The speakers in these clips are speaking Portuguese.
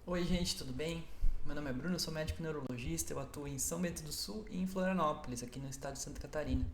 Oi, gente, tudo bem? Meu nome é Bruno, eu sou médico neurologista, eu atuo em São Bento do Sul e em Florianópolis, aqui no estado de Santa Catarina.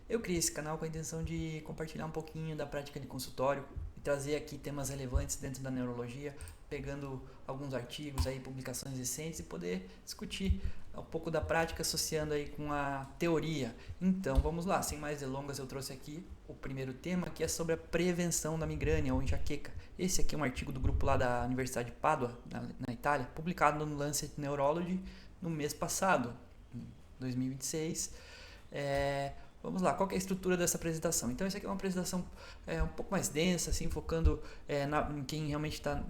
Eu criei esse canal com a intenção de compartilhar um pouquinho da prática de consultório e trazer aqui temas relevantes dentro da neurologia, pegando alguns artigos aí, publicações recentes e poder discutir um pouco da prática associando aí com a teoria. Então, vamos lá, sem mais delongas, eu trouxe aqui o primeiro tema, que é sobre a prevenção da migrânia ou enxaqueca. Esse aqui é um artigo do grupo lá da Universidade de Pádua, na Itália, publicado no Lancet Neurology no mês passado, em 2026. Vamos lá, qual que é a estrutura dessa apresentação? Então, essa aqui é uma apresentação um pouco mais densa, assim, focando em quem realmente está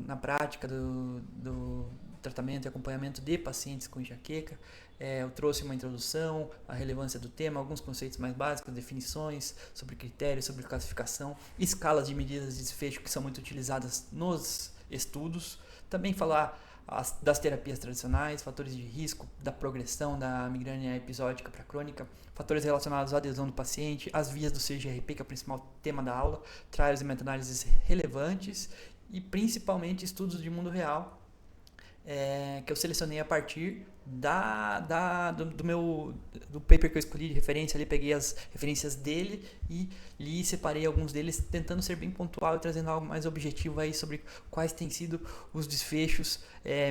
na prática do tratamento e acompanhamento de pacientes com enxaqueca. Eu trouxe uma introdução, a relevância do tema, alguns conceitos mais básicos, definições, sobre critérios, sobre classificação, escalas de medidas de desfecho que são muito utilizadas nos estudos. Também falar das terapias tradicionais, fatores de risco da progressão da migrânia episódica para crônica, fatores relacionados à adesão do paciente, as vias do CGRP, que é o principal tema da aula, trials e meta-análises relevantes e principalmente estudos de mundo real que eu selecionei a partir do paper que eu escolhi de referência ali, peguei as referências dele e li e separei alguns deles, tentando ser bem pontual e trazendo algo mais objetivo aí sobre quais têm sido os desfechos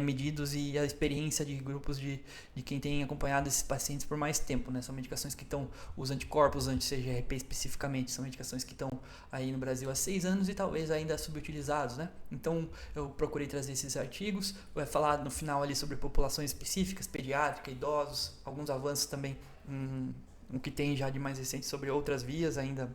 medidos e a experiência de grupos de quem tem acompanhado esses pacientes por mais tempo, né? São medicações que estão, os anticorpos, anti-CGRP especificamente, são medicações que estão aí no Brasil há 6 anos e talvez ainda subutilizados, né? Então eu procurei trazer esses artigos, vai falar no final ali sobre populações específicas, pediátrica, idosos, alguns avanços também, o que tem já de mais recente sobre outras vias ainda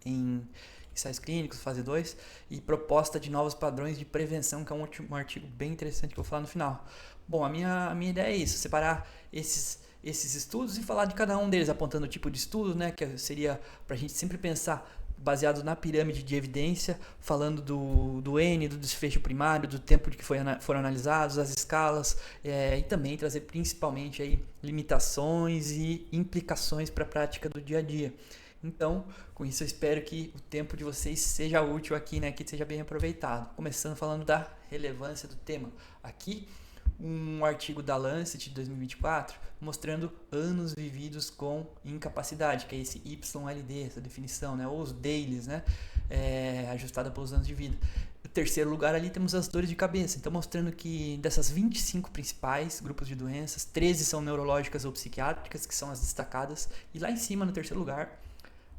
em ensaios clínicos, fase 2, e proposta de novos padrões de prevenção, que é um artigo bem interessante que eu vou falar no final. Bom, a minha ideia é isso, separar esses estudos e falar de cada um deles, apontando o tipo de estudo, né, que seria para a gente sempre pensar baseado na pirâmide de evidência, falando do N, do desfecho primário, do tempo de que foram analisados, as escalas, e também trazer principalmente aí limitações e implicações para a prática do dia a dia. Então, com isso eu espero que o tempo de vocês seja útil aqui, né, que seja bem aproveitado. Começando falando da relevância do tema. Aqui, um artigo da Lancet de 2024 mostrando anos vividos com incapacidade, que é esse YLD, essa definição, né, ou os DAILYs, né, ajustada pelos anos de vida. No terceiro lugar ali temos as dores de cabeça, então mostrando que dessas 25 principais grupos de doenças, 13 são neurológicas ou psiquiátricas, que são as destacadas, e lá em cima, no terceiro lugar,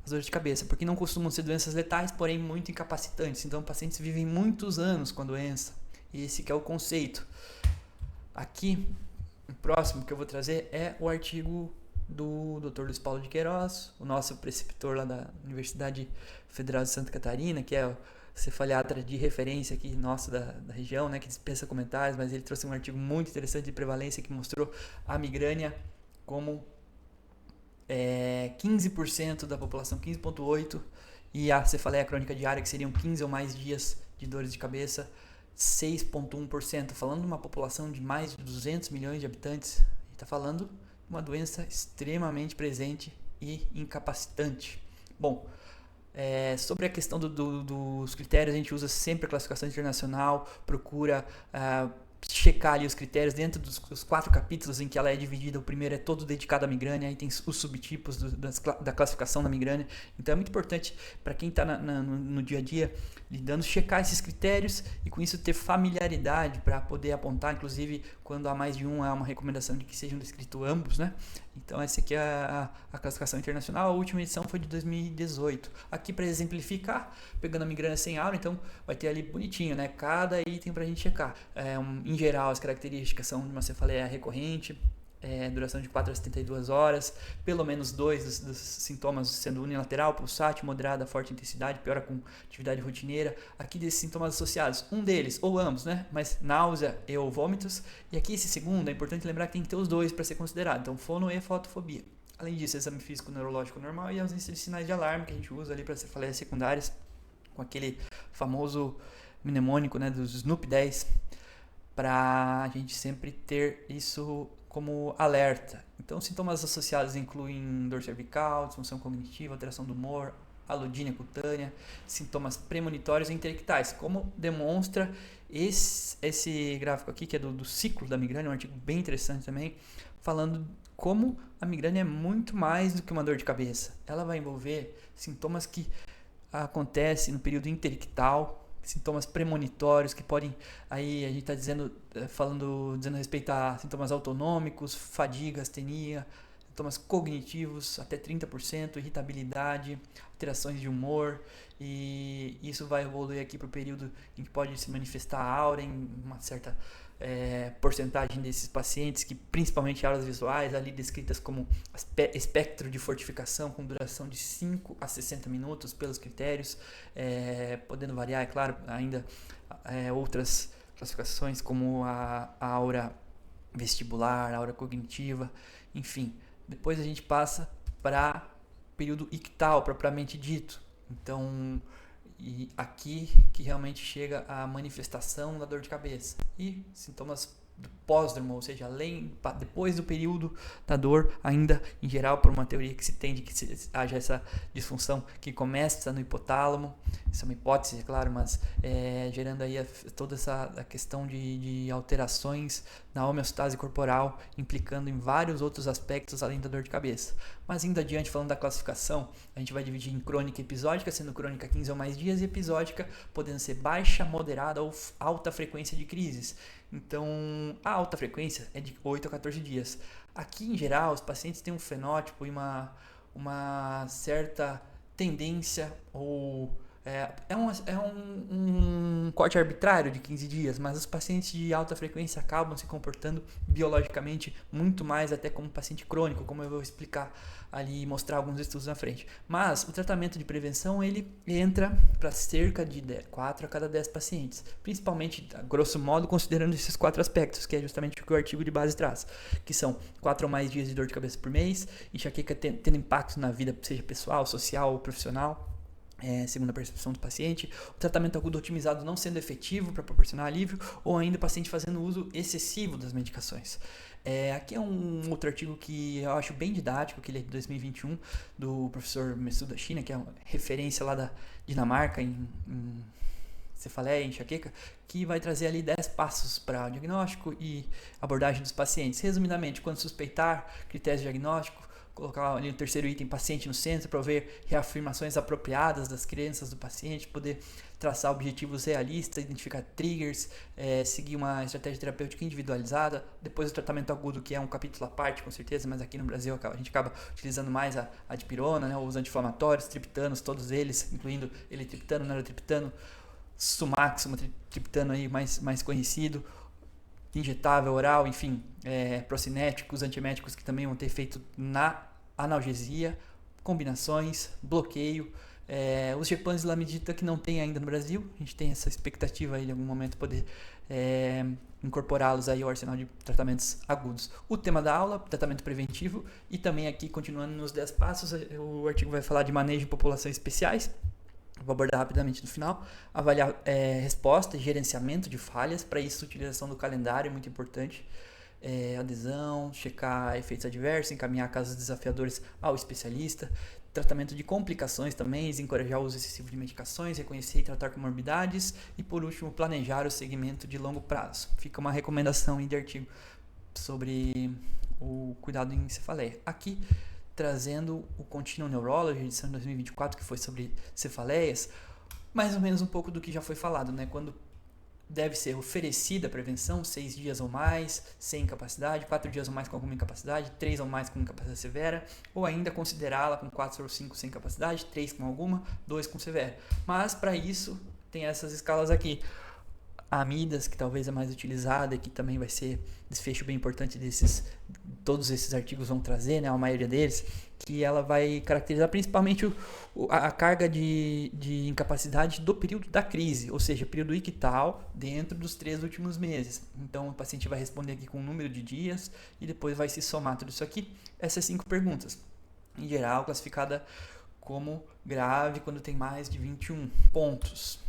as dores de cabeça, porque não costumam ser doenças letais, porém muito incapacitantes. Então, pacientes vivem muitos anos com a doença. E esse que é o conceito. Aqui, o próximo que eu vou trazer é o artigo do Dr. Luiz Paulo de Queiroz, o nosso preceptor lá da Universidade Federal de Santa Catarina, que é o cefaliatra de referência aqui nosso da região, né, que dispensa comentários, mas ele trouxe um artigo muito interessante de prevalência que mostrou a migrânia como 15% da população, 15,8%, e a cefaleia crônica diária, que seriam 15 ou mais dias de dores de cabeça, 6,1%. Falando de uma população de mais de 200 milhões de habitantes, a gente está falando de uma doença extremamente presente e incapacitante. Bom, sobre a questão dos critérios, a gente usa sempre a classificação internacional, procura checar ali os critérios dentro dos 4 capítulos em que ela é dividida. O primeiro é todo dedicado à migrânia, aí tem os subtipos da classificação da migrânia. Então é muito importante para quem está no dia a dia lidando, checar esses critérios e com isso ter familiaridade para poder apontar, inclusive quando há mais de um, há uma recomendação de que sejam descritos ambos, né? Então essa aqui é a classificação internacional, a última edição foi de 2018. Aqui para exemplificar, pegando a migrânia sem aura, então vai ter ali bonitinho, né? Cada item para a gente checar. Em geral, as características são de uma cefaleia recorrente, duração de 4 a 72 horas, pelo menos 2 dos sintomas sendo unilateral, pulsátil, moderada, forte intensidade, piora com atividade rotineira. Aqui desses sintomas associados, um deles, ou ambos, né? Mas náusea e ou vômitos. E aqui esse segundo, é importante lembrar que tem que ter os dois para ser considerado, então fono e fotofobia. Além disso, exame físico neurológico normal e ausência de sinais de alarme que a gente usa ali para cefaleias secundárias, com aquele famoso mnemônico, né, dos Snoop 10, para a gente sempre ter isso como alerta. Então, sintomas associados incluem dor cervical, disfunção cognitiva, alteração do humor, alodínia cutânea, sintomas premonitórios e intelectais, como demonstra esse gráfico aqui, que é do ciclo da migrânia, um artigo bem interessante também, falando como a migrânia é muito mais do que uma dor de cabeça. Ela vai envolver sintomas que acontecem no período intelectal, sintomas premonitórios que podem, aí a gente está dizendo respeito a sintomas autonômicos, fadiga, astenia, sintomas cognitivos até 30%, irritabilidade, alterações de humor, e isso vai evoluir aqui para o período em que pode se manifestar a aura em uma certa porcentagem desses pacientes, que principalmente auras visuais, ali descritas como espectro de fortificação com duração de 5 a 60 minutos pelos critérios, podendo variar, é claro, ainda outras classificações como a aura vestibular, a aura cognitiva, enfim. Depois a gente passa para período ictal, propriamente dito. Então, e aqui que realmente chega a manifestação da dor de cabeça e sintomas do pós-dromo, ou seja, depois do período da dor, ainda em geral por uma teoria que se tende que haja essa disfunção que começa no hipotálamo. Isso é uma hipótese, é claro, mas gerando aí toda a questão de alterações na homeostase corporal, implicando em vários outros aspectos além da dor de cabeça. Mas indo adiante, falando da classificação, a gente vai dividir em crônica e episódica, sendo crônica 15 ou mais dias e episódica podendo ser baixa, moderada ou alta frequência de crises. Então, a alta frequência é de 8 a 14 dias. Aqui, em geral, os pacientes têm um fenótipo e uma certa tendência ou um corte arbitrário de 15 dias, mas os pacientes de alta frequência acabam se comportando biologicamente muito mais até como paciente crônico, como eu vou explicar ali e mostrar alguns estudos na frente. Mas o tratamento de prevenção, ele entra para cerca de 4 a cada 10 pacientes, principalmente, a grosso modo, considerando esses 4 aspectos, que é justamente o que o artigo de base traz, que são 4 ou mais dias de dor de cabeça por mês, enxaqueca tendo impacto na vida, seja pessoal, social ou profissional, segundo a percepção do paciente, o tratamento agudo otimizado não sendo efetivo para proporcionar alívio, ou ainda o paciente fazendo uso excessivo das medicações. Aqui é um outro artigo que eu acho bem didático, que ele é de 2021, do professor Messuda Shina, que é uma referência lá da Dinamarca em cefaleia e enxaqueca, que vai trazer ali 10 passos para o diagnóstico e abordagem dos pacientes. Resumidamente, quando suspeitar, critérios de diagnóstico, colocar ali o terceiro item, paciente no centro, para ver reafirmações apropriadas das crenças do paciente, poder traçar objetivos realistas, identificar triggers, seguir uma estratégia terapêutica individualizada. Depois o tratamento agudo, que é um capítulo à parte, com certeza, mas aqui no Brasil a gente acaba utilizando mais a dipirona, né, os anti-inflamatórios, triptanos, todos eles, incluindo elitriptano, naratriptano, Sumax, um triptano aí mais conhecido, injetável, oral, enfim, procinéticos, antieméticos que também vão ter efeito na analgesia, combinações, bloqueio, os GEPANs e lamidita que não tem ainda no Brasil, a gente tem essa expectativa aí de algum momento poder incorporá-los aí ao arsenal de tratamentos agudos. O tema da aula, tratamento preventivo, e também aqui, continuando nos 10 passos, o artigo vai falar de manejo de populações especiais. Vou abordar rapidamente no final. Avaliar resposta e gerenciamento de falhas. Para isso, utilização do calendário é muito importante. Adesão, checar efeitos adversos, encaminhar casos desafiadores ao especialista. Tratamento de complicações também, encorajar o uso excessivo de medicações, reconhecer e tratar comorbidades. E por último, planejar o segmento de longo prazo. Fica uma recomendação de artigo sobre o cuidado em cefaleia. Aqui, trazendo o Continuum Neurology, edição de 2024, que foi sobre cefaleias, mais ou menos um pouco do que já foi falado, né? Quando deve ser oferecida a prevenção, 6 dias ou mais, sem incapacidade, 4 dias ou mais com alguma incapacidade, 3 ou mais com incapacidade severa, ou ainda considerá-la com 4 ou 5 sem incapacidade, 3 com alguma, 2 com severa. Mas, para isso, tem essas escalas aqui. A Amidas, que talvez é mais utilizada e que também vai ser desfecho bem importante todos esses artigos vão trazer, né, a maioria deles, que ela vai caracterizar principalmente a carga de incapacidade do período da crise, ou seja, período ictal dentro dos 3 últimos meses. Então o paciente vai responder aqui com um número de dias e depois vai se somar tudo isso aqui, essas 5 perguntas, em geral classificada como grave quando tem mais de 21 pontos.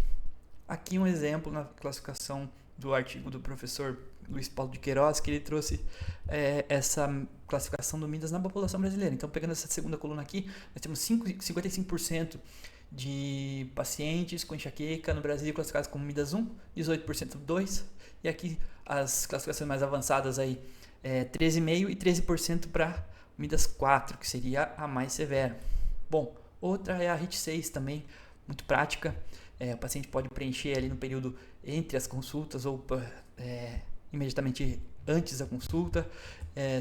Aqui um exemplo na classificação do artigo do professor Luiz Paulo de Queiroz, que ele trouxe essa classificação do Midas na população brasileira. Então, pegando essa segunda coluna aqui, nós temos 55% de pacientes com enxaqueca no Brasil classificados como Midas 1, 18% 2, e aqui as classificações mais avançadas aí, 13,5% e 13% para Midas 4, que seria a mais severa. Bom, outra é a HIT6 também, muito prática. O paciente pode preencher ali no período entre as consultas ou imediatamente antes da consulta.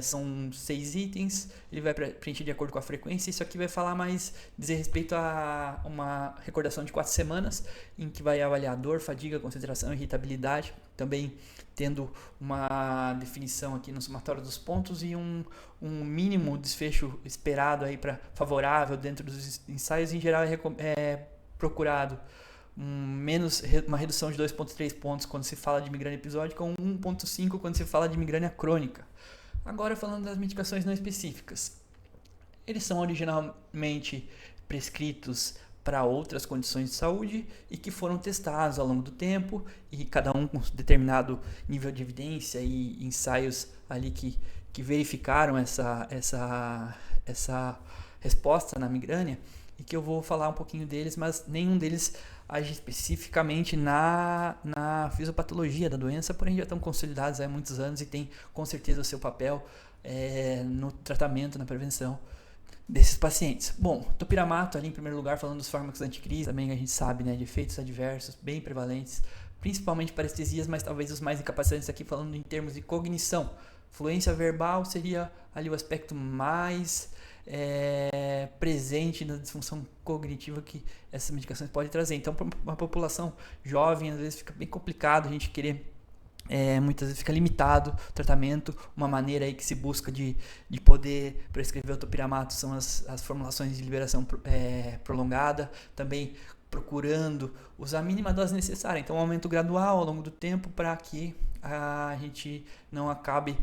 São 6 itens, ele vai preencher de acordo com a frequência. Isso aqui vai falar mais, dizer respeito a uma recordação de 4 semanas, em que vai avaliar dor, fadiga, concentração e irritabilidade, também tendo uma definição aqui no somatório dos pontos e um mínimo desfecho esperado aí para favorável dentro dos ensaios. Em geral é procurado uma redução de 2,3 pontos quando se fala de migrânia episódica, ou 1,5 quando se fala de migrânia crônica. Agora, falando das medicações não específicas, eles são originalmente prescritos para outras condições de saúde e que foram testados ao longo do tempo, e cada um com determinado nível de evidência e ensaios ali que verificaram essa resposta na migrânia, e que eu vou falar um pouquinho deles, mas nenhum deles age especificamente na fisiopatologia da doença, porém já estão consolidados há muitos anos e tem com certeza o seu papel no tratamento, na prevenção desses pacientes. Bom, topiramato ali em primeiro lugar, falando dos fármacos anticrise, também a gente sabe, de efeitos adversos bem prevalentes, principalmente parestesias, mas talvez os mais incapacitantes aqui, falando em termos de cognição. Fluência verbal seria ali o aspecto mais presente na disfunção cognitiva que essas medicações podem trazer. Então, para uma população jovem, às vezes fica bem complicado a gente querer, muitas vezes fica limitado o tratamento. Uma maneira aí que se busca de poder prescrever o topiramato são as formulações de liberação prolongada, também procurando usar a mínima dose necessária, então um aumento gradual ao longo do tempo para que a gente não acabe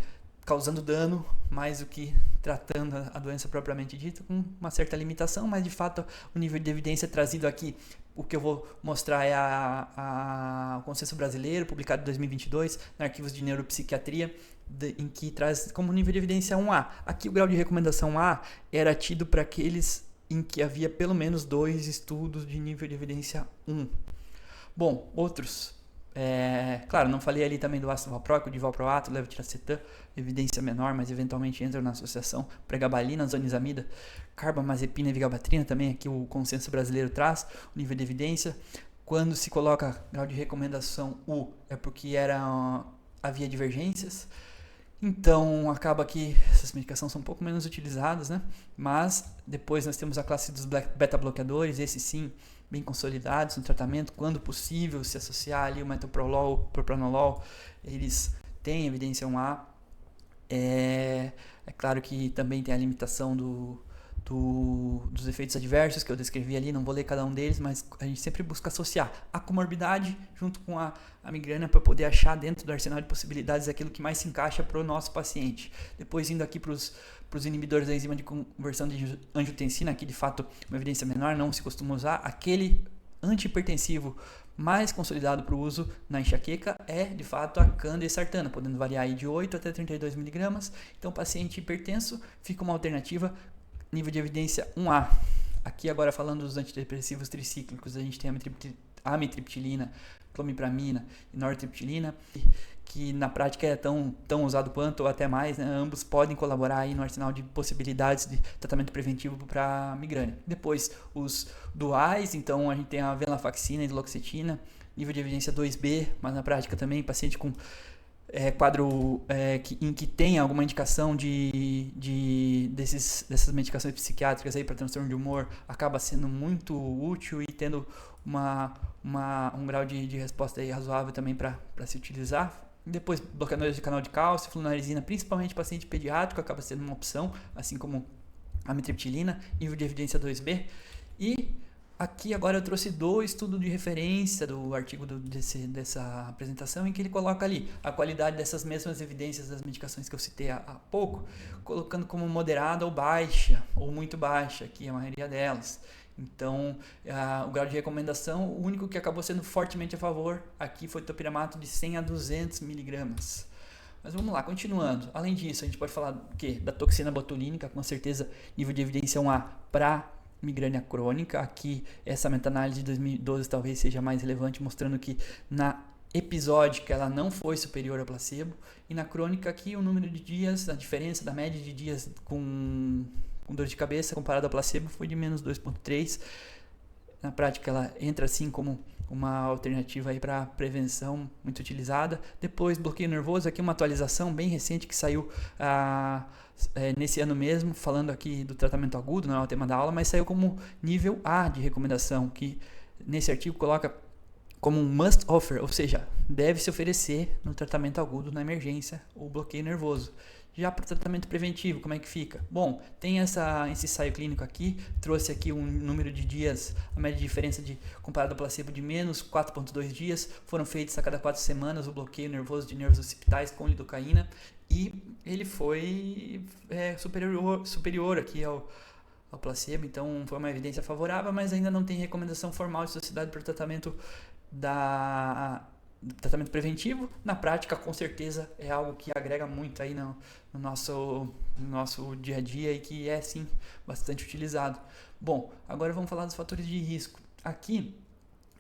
causando dano mais do que tratando a doença propriamente dita, com uma certa limitação, mas de fato o nível de evidência trazido aqui, o que eu vou mostrar é o Consenso Brasileiro, publicado em 2022, no Arquivos de Neuropsiquiatria, em que traz como nível de evidência 1A. Aqui o grau de recomendação A era tido para aqueles em que havia pelo menos 2 estudos de nível de evidência 1. Bom, outros... claro, não falei ali também do ácido valproico, de valproato, levetiracetam, evidência menor, mas eventualmente entram na associação. Pregabalina, zonisamida, carbamazepina e vigabatrina, também aqui o Consenso Brasileiro traz o nível de evidência. Quando se coloca grau de recomendação U, é porque havia divergências. Então, acaba que essas medicações são um pouco menos utilizadas, né? Mas depois nós temos a classe dos beta-bloqueadores, esses sim, bem consolidados no tratamento, quando possível se associar ali o metoprolol, propranolol, eles têm evidência 1A. É claro que também tem a limitação dos efeitos adversos que eu descrevi ali, não vou ler cada um deles, mas a gente sempre busca associar a comorbidade junto com a migrânia para poder achar dentro do arsenal de possibilidades aquilo que mais se encaixa para o nosso paciente. Depois indo aqui para os inibidores da enzima de conversão de angiotensina, que de fato uma evidência menor, não se costuma usar. Aquele antihipertensivo mais consolidado para o uso na enxaqueca é de fato a candesartana, podendo variar aí de 8 até 32 mg. Então, paciente hipertenso fica uma alternativa, nível de evidência 1A. Aqui agora falando dos antidepressivos tricíclicos, a gente tem a amitriptilina, clomipramina e nortriptilina, que na prática é tão usado quanto ou até mais, né? Ambos podem colaborar aí no arsenal de possibilidades de tratamento preventivo para migrânia. Depois os duais, então a gente tem a venlafaxina e duloxetina, nível de evidência 2B, mas na prática também paciente com quadro em que tem alguma indicação dessas medicações psiquiátricas aí para transtorno de humor, acaba sendo muito útil e tendo um grau de resposta aí razoável também para se utilizar. Depois, bloqueadores de canal de cálcio, flunarizina, principalmente paciente pediátrico, acaba sendo uma opção, assim como a amitriptilina, nível de evidência 2B. E aqui agora eu trouxe do estudo de referência do artigo dessa apresentação, em que ele coloca ali a qualidade dessas mesmas evidências das medicações que eu citei há pouco, colocando como moderada ou baixa, ou muito baixa, aqui a maioria delas. Então, o grau de recomendação, o único que acabou sendo fortemente a favor aqui foi topiramato de 100 a 200 miligramas. Mas vamos lá, continuando. Além disso, a gente pode falar do quê? Da toxina botulínica, com certeza nível de evidência 1A para migrânia crônica. Aqui, essa meta-análise de 2012 talvez seja mais relevante, mostrando que na episódica ela não foi superior ao placebo. E na crônica aqui, o número de dias, a diferença da média de dias com dor de cabeça comparado ao placebo foi de menos 2,3. Na prática, ela entra assim como uma alternativa para prevenção muito utilizada. Depois, bloqueio nervoso, aqui uma atualização bem recente que saiu nesse ano mesmo, falando aqui do tratamento agudo, não é o tema da aula, mas saiu como nível A de recomendação, que nesse artigo coloca como um must offer, ou seja, deve se oferecer no tratamento agudo na emergência o bloqueio nervoso. Já para o tratamento preventivo, como é que fica? Bom, tem esse ensaio clínico aqui, trouxe aqui um número de dias, a média de diferença comparado ao placebo de menos 4,2 dias, foram feitos a cada 4 semanas o bloqueio nervoso de nervos occipitais com lidocaína e ele foi superior aqui ao placebo, então foi uma evidência favorável, mas ainda não tem recomendação formal de sociedade para o tratamento tratamento preventivo. Na prática, com certeza, é algo que agrega muito aí no nosso dia a dia e que é, sim, bastante utilizado. Bom, agora vamos falar dos fatores de risco. Aqui,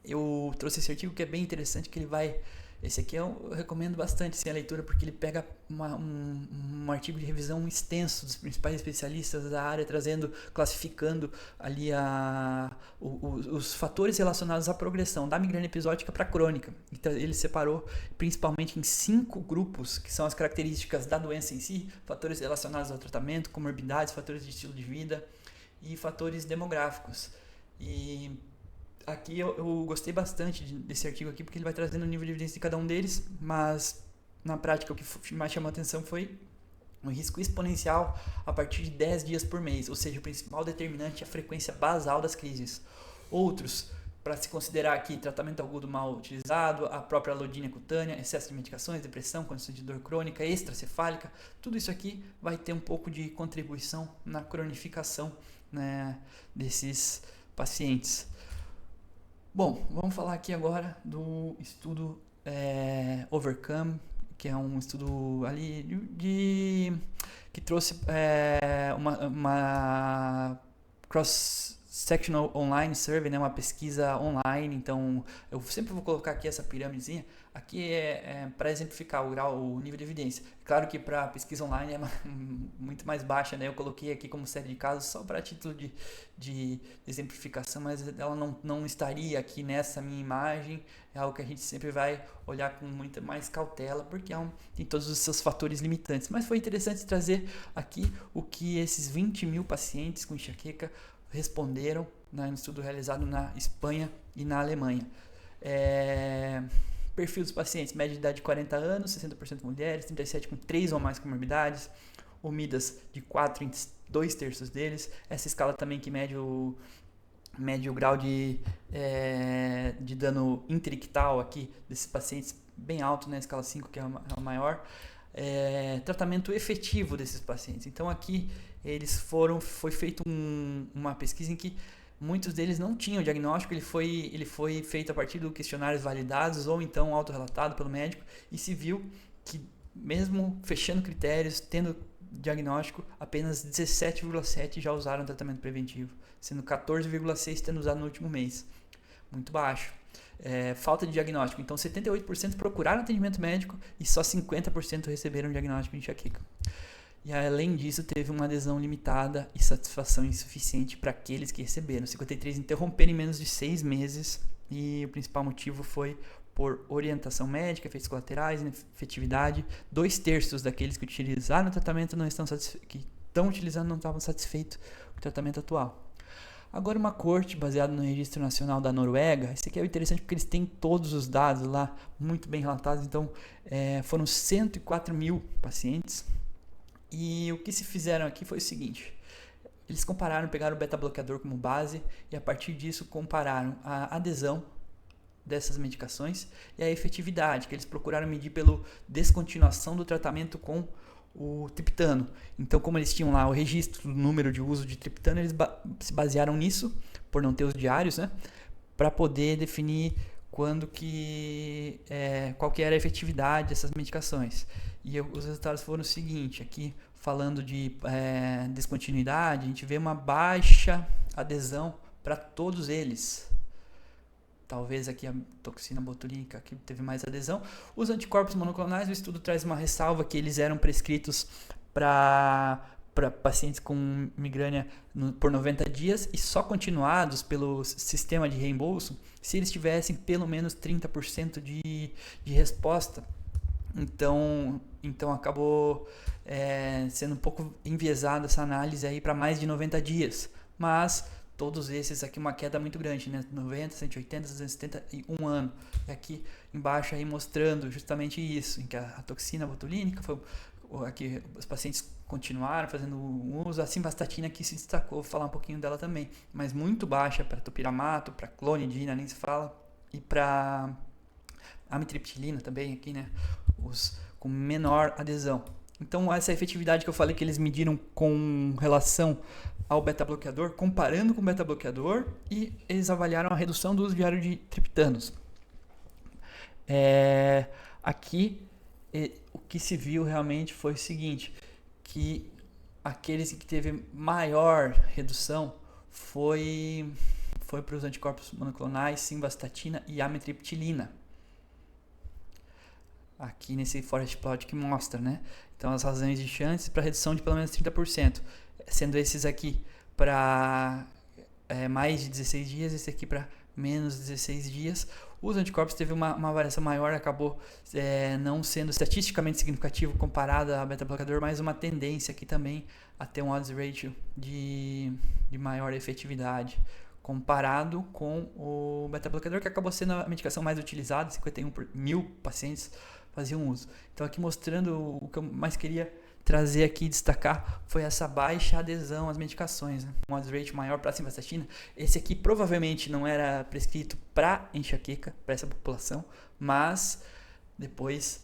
eu trouxe esse artigo que é bem interessante, que ele vai... Esse aqui eu recomendo bastante sim, a leitura, porque ele pega um artigo de revisão extenso dos principais especialistas da área, classificando ali os fatores relacionados à progressão da migrânia episódica para crônica. Então, ele separou principalmente em 5 grupos, que são as características da doença em si, fatores relacionados ao tratamento, comorbidades, fatores de estilo de vida e fatores demográficos. E aqui eu gostei bastante desse artigo aqui, porque ele vai trazendo o nível de evidência de cada um deles, mas na prática o que mais chamou a atenção foi o risco exponencial a partir de 10 dias por mês, ou seja, o principal determinante é a frequência basal das crises. Outros, para se considerar aqui, tratamento agudo mal utilizado, a própria alodínia cutânea, excesso de medicações, depressão, condição de dor crônica, extracefálica, tudo isso aqui vai ter um pouco de contribuição na cronificação, né, desses pacientes. Bom, vamos falar aqui agora do estudo Overcome, que é um estudo ali que trouxe uma cross-sectional online survey, né, uma pesquisa online. Então, eu sempre vou colocar aqui essa pirâmidezinha. Aqui para exemplificar o nível de evidência. Claro que para pesquisa online é muito mais baixa, né? Eu coloquei aqui como série de casos só para título de exemplificação, mas ela não estaria aqui nessa minha imagem. É algo que a gente sempre vai olhar com muita mais cautela, porque tem todos os seus fatores limitantes. Mas foi interessante trazer aqui o que esses 20 mil pacientes com enxaqueca responderam, né, no estudo realizado na Espanha e na Alemanha. Perfil dos pacientes, média de idade de 40 anos, 60% mulheres, 37% com 3 ou mais comorbidades, UMIDAS de 4 em 2/3 deles. Essa escala também que mede o grau de dano interictal aqui desses pacientes, bem alto, né? Escala 5, que é a maior. Tratamento efetivo desses pacientes. Então aqui foi feito uma pesquisa em que muitos deles não tinham diagnóstico, ele foi feito a partir de questionários validados ou então autorrelatado pelo médico, e se viu que mesmo fechando critérios, tendo diagnóstico, apenas 17,7% já usaram tratamento preventivo, sendo 14,6% tendo usado no último mês. Muito baixo. Falta de diagnóstico. Então 78% procuraram atendimento médico e só 50% receberam diagnóstico de enxaqueca. E além disso, teve uma adesão limitada e satisfação insuficiente para aqueles que receberam. 53% interromperam em menos de 6 meses, e o principal motivo foi por orientação médica, efeitos colaterais, inefetividade. 2/3 daqueles que utilizaram o tratamento que estão utilizando não estavam satisfeitos com o tratamento atual. Agora, uma corte baseada no Registro Nacional da Noruega. Esse aqui é interessante porque eles têm todos os dados lá muito bem relatados. Então, foram 104 mil pacientes. E o que se fizeram aqui foi o seguinte: eles pegaram o beta-bloqueador como base e a partir disso compararam a adesão dessas medicações e a efetividade, que eles procuraram medir pela descontinuação do tratamento com o triptano. Então, como eles tinham lá o registro do número de uso de triptano, eles se basearam nisso por não ter os diários, né? Para poder definir qual que era a efetividade dessas medicações. E os resultados foram o seguinte, aqui falando de descontinuidade, a gente vê uma baixa adesão para todos eles. Talvez aqui a toxina botulínica que teve mais adesão. Os anticorpos monoclonais, o estudo traz uma ressalva que eles eram prescritos para pacientes com migrânia por 90 dias e só continuados pelo sistema de reembolso se eles tivessem pelo menos 30% de resposta. Então acabou sendo um pouco enviesada essa análise aí para mais de 90 dias. Mas todos esses aqui uma queda muito grande, né? 90, 180, 270 e 1 ano. E aqui embaixo aí mostrando justamente isso, em que a toxina botulínica foi aqui os pacientes continuaram fazendo uso, a simvastatina que se destacou, vou falar um pouquinho dela também, mas muito baixa para topiramato, para clonidina, nem se fala, e para amitriptilina também aqui, né? Os com menor adesão. Então essa efetividade que eu falei que eles mediram com relação ao beta-bloqueador, comparando com o beta-bloqueador, e eles avaliaram a redução do uso diário de triptanos. Aqui o que se viu realmente foi o seguinte, que aqueles que teve maior redução foi para os anticorpos monoclonais, simvastatina e amitriptilina. Aqui nesse forest plot que mostra, né? Então as razões de chances para redução de pelo menos 30%, sendo esses aqui para mais de 16 dias, esse aqui para menos de 16 dias. Os anticorpos teve uma variação maior, acabou não sendo estatisticamente significativo comparado ao beta-bloqueador, mas uma tendência aqui também a ter um odds ratio de maior efetividade comparado com o beta-bloqueador, que acabou sendo a medicação mais utilizada, 51 por 1.000 pacientes faziam uso. Então aqui mostrando o que eu mais queria trazer aqui, destacar, foi essa baixa adesão às medicações, né? Um odds ratio maior para a simvastatina. Esse aqui provavelmente não era prescrito para enxaqueca, para essa população, mas depois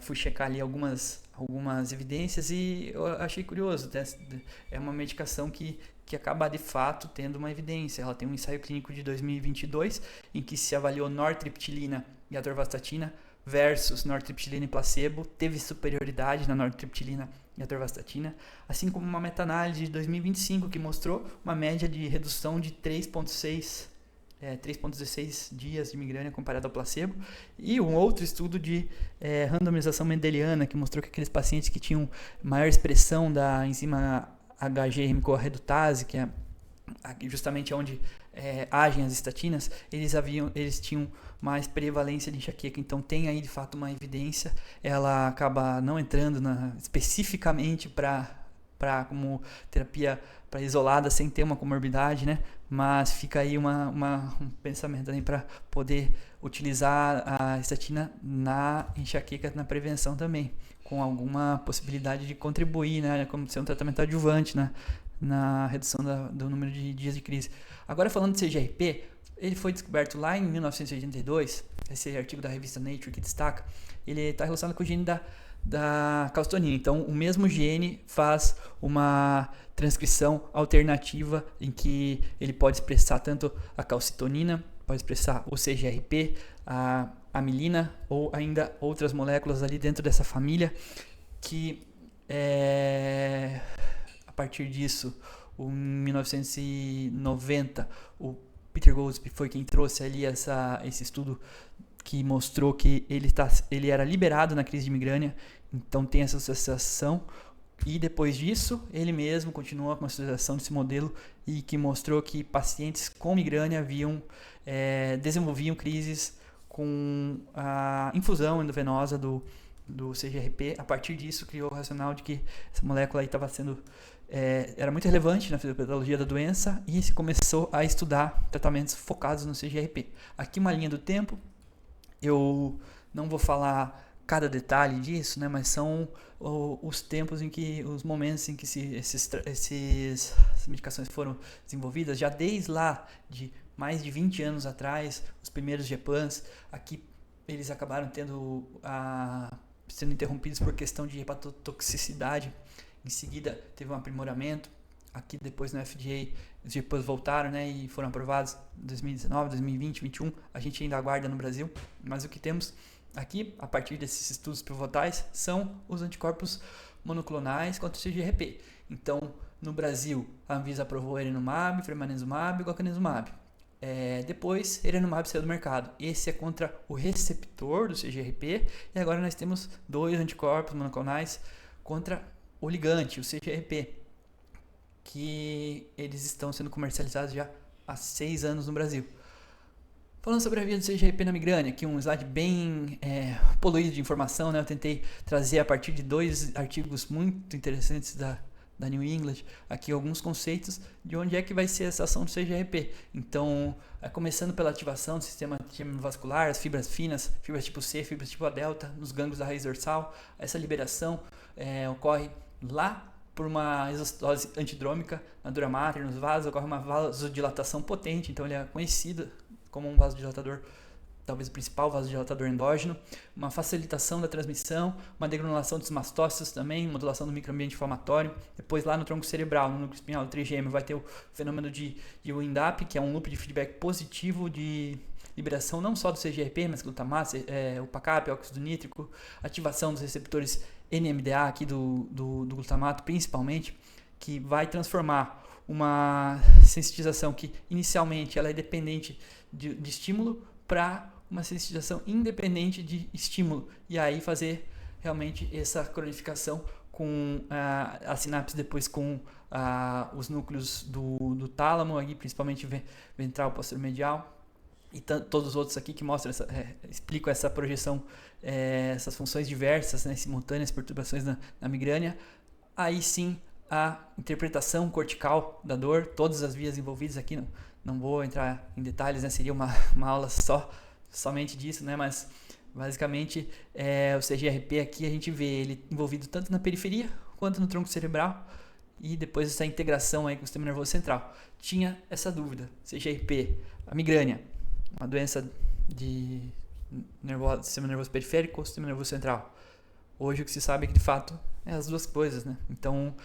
fui checar ali algumas evidências e eu achei curioso. É uma medicação que acaba de fato tendo uma evidência. Ela tem um ensaio clínico de 2022 em que se avaliou nortriptilina e atorvastatina versus nortriptilina e placebo, teve superioridade na nortriptilina e atorvastatina, assim como uma meta-análise de 2025 que mostrou uma média de redução de 3,16 dias de migrânia comparado ao placebo, e um outro estudo de randomização mendeliana que mostrou que aqueles pacientes que tinham maior expressão da enzima HGM-CoA redutase, que é justamente onde agem as estatinas, eles tinham mais prevalência de enxaqueca. Então tem aí de fato uma evidência, ela acaba não entrando especificamente como terapia para isolada sem ter uma comorbidade, né? Mas fica aí um pensamento também para poder utilizar a estatina na enxaqueca, na prevenção também, com alguma possibilidade de contribuir, né? Como ser um tratamento adjuvante, né? Na redução do número de dias de crise. Agora falando de CGRP, ele foi descoberto lá em 1982, esse artigo da revista Nature que destaca, ele está relacionado com o gene da calcitonina. Então, o mesmo gene faz uma transcrição alternativa em que ele pode expressar tanto a calcitonina, pode expressar o CGRP, a amilina ou ainda outras moléculas ali dentro dessa família que a partir disso, em 1990, o Peter Goolsbee foi quem trouxe ali esse estudo que mostrou que ele era liberado na crise de migrânia, então tem essa associação, e depois disso ele mesmo continuou com a associação desse modelo e que mostrou que pacientes com migrânia desenvolviam crises com a infusão endovenosa do CGRP. A partir disso criou o racional de que essa molécula aí estava sendo era muito relevante na fisiopatologia da doença e se começou a estudar tratamentos focados no CGRP. Aqui uma linha do tempo, eu não vou falar cada detalhe disso, né, mas são os momentos em que essas medicações foram desenvolvidas, já desde lá de mais de 20 anos atrás, os primeiros GEPANs, aqui eles acabaram sendo interrompidos por questão de hepatotoxicidade. Em seguida, teve um aprimoramento. aqui depois no FDA, depois voltaram, né, e foram aprovados em 2019, 2020, 2021. A gente ainda aguarda no Brasil, mas o que temos aqui, a partir desses estudos pivotais, são os anticorpos monoclonais contra o CGRP. Então, no Brasil, a Anvisa aprovou erenumab, fremanezumab e guacanezumab. Depois, erenumab saiu do mercado. Esse é contra o receptor do CGRP. E agora nós temos 2 anticorpos monoclonais contra o ligante, o CGRP, que eles estão sendo comercializados já há 6 anos no Brasil. Falando sobre a via do CGRP na migrânia, aqui um slide bem poluído de informação, né? Eu tentei trazer a partir de 2 artigos muito interessantes da New England, aqui alguns conceitos de onde é que vai ser essa ação do CGRP. Então, começando pela ativação do sistema vascular, as fibras finas, fibras tipo C, fibras tipo A delta, nos gânglios da raiz dorsal. Essa liberação ocorre lá por uma exostose antidrômica na dura mater, nos vasos, ocorre uma vasodilatação potente, então ele é conhecido como um vasodilatador, talvez o principal vasodilatador endógeno, uma facilitação da transmissão, uma degranulação dos mastócitos também, modulação do microambiente inflamatório. Depois lá no tronco cerebral, no núcleo espinhal, do trigêmeo, vai ter o fenômeno de Wind-up, que é um loop de feedback positivo de liberação não só do CGRP, mas glutamato, o PACAP, óxido nítrico, ativação dos receptores NMDA aqui do glutamato principalmente, que vai transformar uma sensitização que inicialmente ela é dependente de estímulo para uma sensitização independente de estímulo, e aí fazer realmente essa cronificação com a sinapse depois com os núcleos do tálamo, aqui, principalmente ventral posterior medial, e todos os outros aqui que mostram explicam essa projeção, essas funções diversas, né, simultâneas, perturbações na migrânia. Aí sim a interpretação cortical da dor, todas as vias envolvidas aqui, não vou entrar em detalhes, né, seria uma aula somente disso, né, mas basicamente o CGRP aqui a gente vê ele envolvido tanto na periferia quanto no tronco cerebral, e depois essa integração aí com o sistema nervoso central. Tinha essa dúvida, CGRP, a migrânia, uma doença de sistema nervoso periférico ou sistema nervoso central. Hoje o que se sabe é que de fato é as duas coisas, né? Então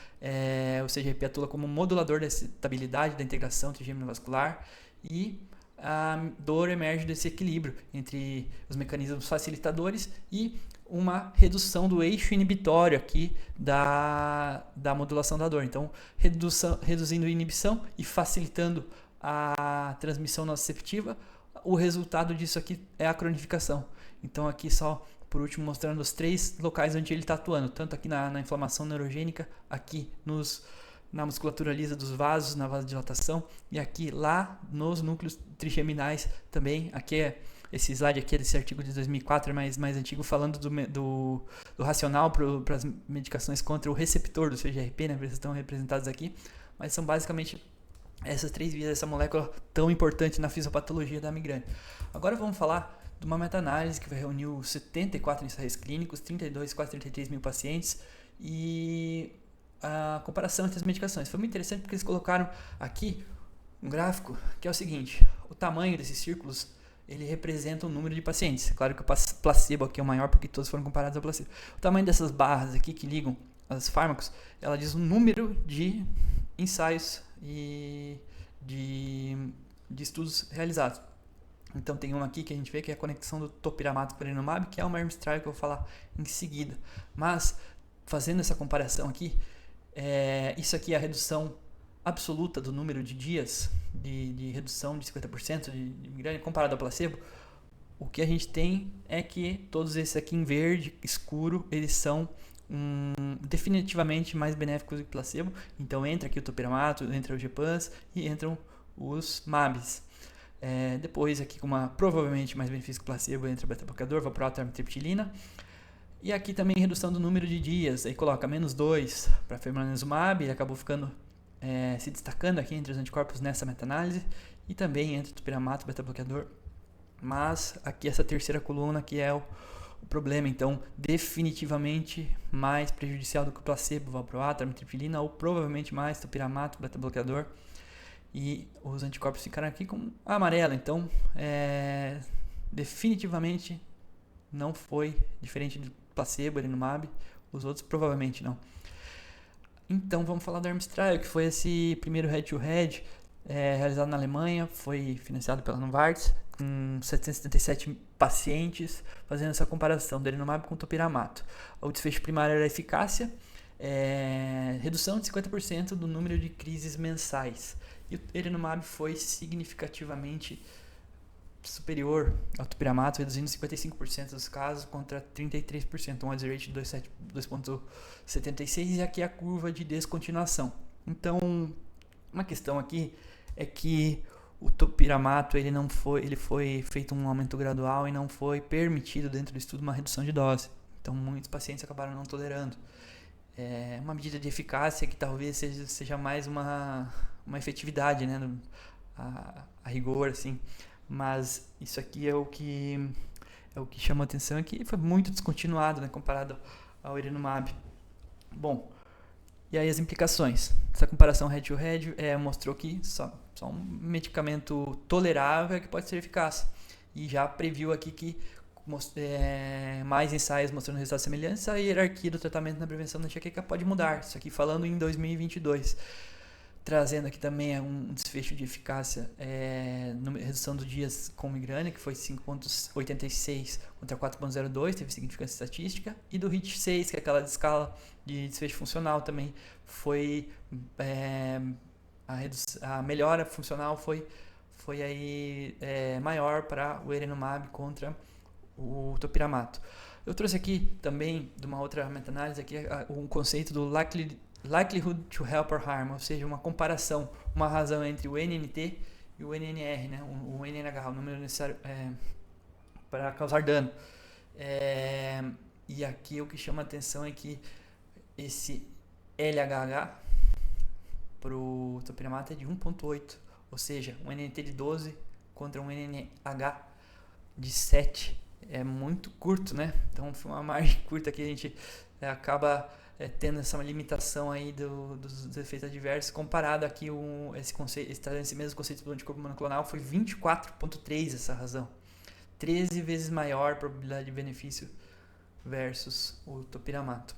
o CGRP atua como modulador da estabilidade da integração trigêmeo vascular, e a dor emerge desse equilíbrio entre os mecanismos facilitadores e uma redução do eixo inibitório aqui da modulação da dor. Então, reduzindo a inibição e facilitando a transmissão nociceptiva, o resultado disso aqui é a cronificação. Então, aqui só por último mostrando os 3 locais onde ele está atuando, tanto aqui na inflamação neurogênica, aqui na musculatura lisa dos vasos, na vasodilatação, e aqui lá nos núcleos trigeminais também. Aqui esse slide aqui é desse artigo de 2004, é mais antigo, falando do racional para as medicações contra o receptor do CGRP, né? Eles estão representados aqui, mas são basicamente essas 3 vias, essa molécula tão importante na fisiopatologia da migrânia. Agora vamos falar de uma meta-análise que reuniu 74 ensaios clínicos, 33 mil pacientes, e a comparação entre as medicações. Foi muito interessante porque eles colocaram aqui um gráfico que é o seguinte: o tamanho desses círculos ele representa o número de pacientes. Claro que o placebo aqui é o maior porque todos foram comparados ao placebo. O tamanho dessas barras aqui que ligam os fármacos, ela diz o número de ensaios e de estudos realizados. Então tem uma aqui que a gente vê que é a conexão do topiramato com o erenumab, que é uma Hermes trial que eu vou falar em seguida. Mas fazendo essa comparação aqui, isso aqui é a redução absoluta do número de dias de redução de 50% de migrânia comparado ao placebo. O que a gente tem é que todos esses aqui em verde escuro, eles são definitivamente mais benéficos do que placebo. Então entra aqui o topiramato, entra o GPANs e entram os MABs. Depois aqui com provavelmente mais benefício que placebo, entra o beta-bloqueador, valproato, amitriptilina. E aqui também redução do número de dias, aí coloca -2 para fremanezumab, ele acabou ficando se destacando aqui entre os anticorpos nessa meta-análise, e também entre o topiramato, beta-bloqueador. Mas aqui essa terceira coluna que é o problema, então definitivamente mais prejudicial do que o placebo, valproato, amitriptilina, ou provavelmente mais topiramato, beta-bloqueador. E os anticorpos ficaram aqui com amarelo, então definitivamente não foi diferente do placebo, erenumab, os outros provavelmente não. Então vamos falar do ARMS Trial, que foi esse primeiro head-to-head realizado na Alemanha, foi financiado pela Novartis, com 777 pacientes, fazendo essa comparação do erenumab com o topiramato. O desfecho primário era a eficácia, redução de 50% do número de crises mensais. E o erenumab foi significativamente superior ao topiramato, reduzindo 55% dos casos contra 33%, um odds rate de 2.76, e aqui a curva de descontinuação. Então, uma questão aqui é que o topiramato ele foi feito um aumento gradual e não foi permitido dentro do estudo uma redução de dose. Então, muitos pacientes acabaram não tolerando. É uma medida de eficácia que talvez seja mais uma efetividade, né, a rigor, assim. Mas isso aqui é o que chama a atenção, é que foi muito descontinuado, né, comparado ao erenumab. Bom, e aí as implicações. Essa comparação head-to-head mostrou que só um medicamento tolerável é que pode ser eficaz. E já previu aqui que mais ensaios mostrando resultados semelhantes, a hierarquia do tratamento na prevenção da enxaqueca pode mudar. Isso aqui falando em 2022. Trazendo aqui também um desfecho de eficácia, redução dos dias com migrânia, que foi 5,86 contra 4,02, teve significância estatística, e do HIT6, que é aquela escala de desfecho funcional também, foi a melhora funcional foi aí, maior para o erenumab contra o topiramato. Eu trouxe aqui também, de uma outra meta-análise, aqui, um conceito do likelihood to help or harm, ou seja, uma comparação, uma razão entre o NNT e o NNR, né? o NNH, o número necessário para causar dano. E aqui o que chama a atenção é que esse LHH para o topiramato é de 1,8, ou seja, um NNT de 12 contra um NNH de 7. É muito curto, né? Então foi uma margem curta que a gente acaba tendo essa limitação aí dos efeitos adversos, comparado aqui esse mesmo conceito do anticorpo monoclonal foi 24,3 essa razão. 13 vezes maior probabilidade de benefício versus o topiramato.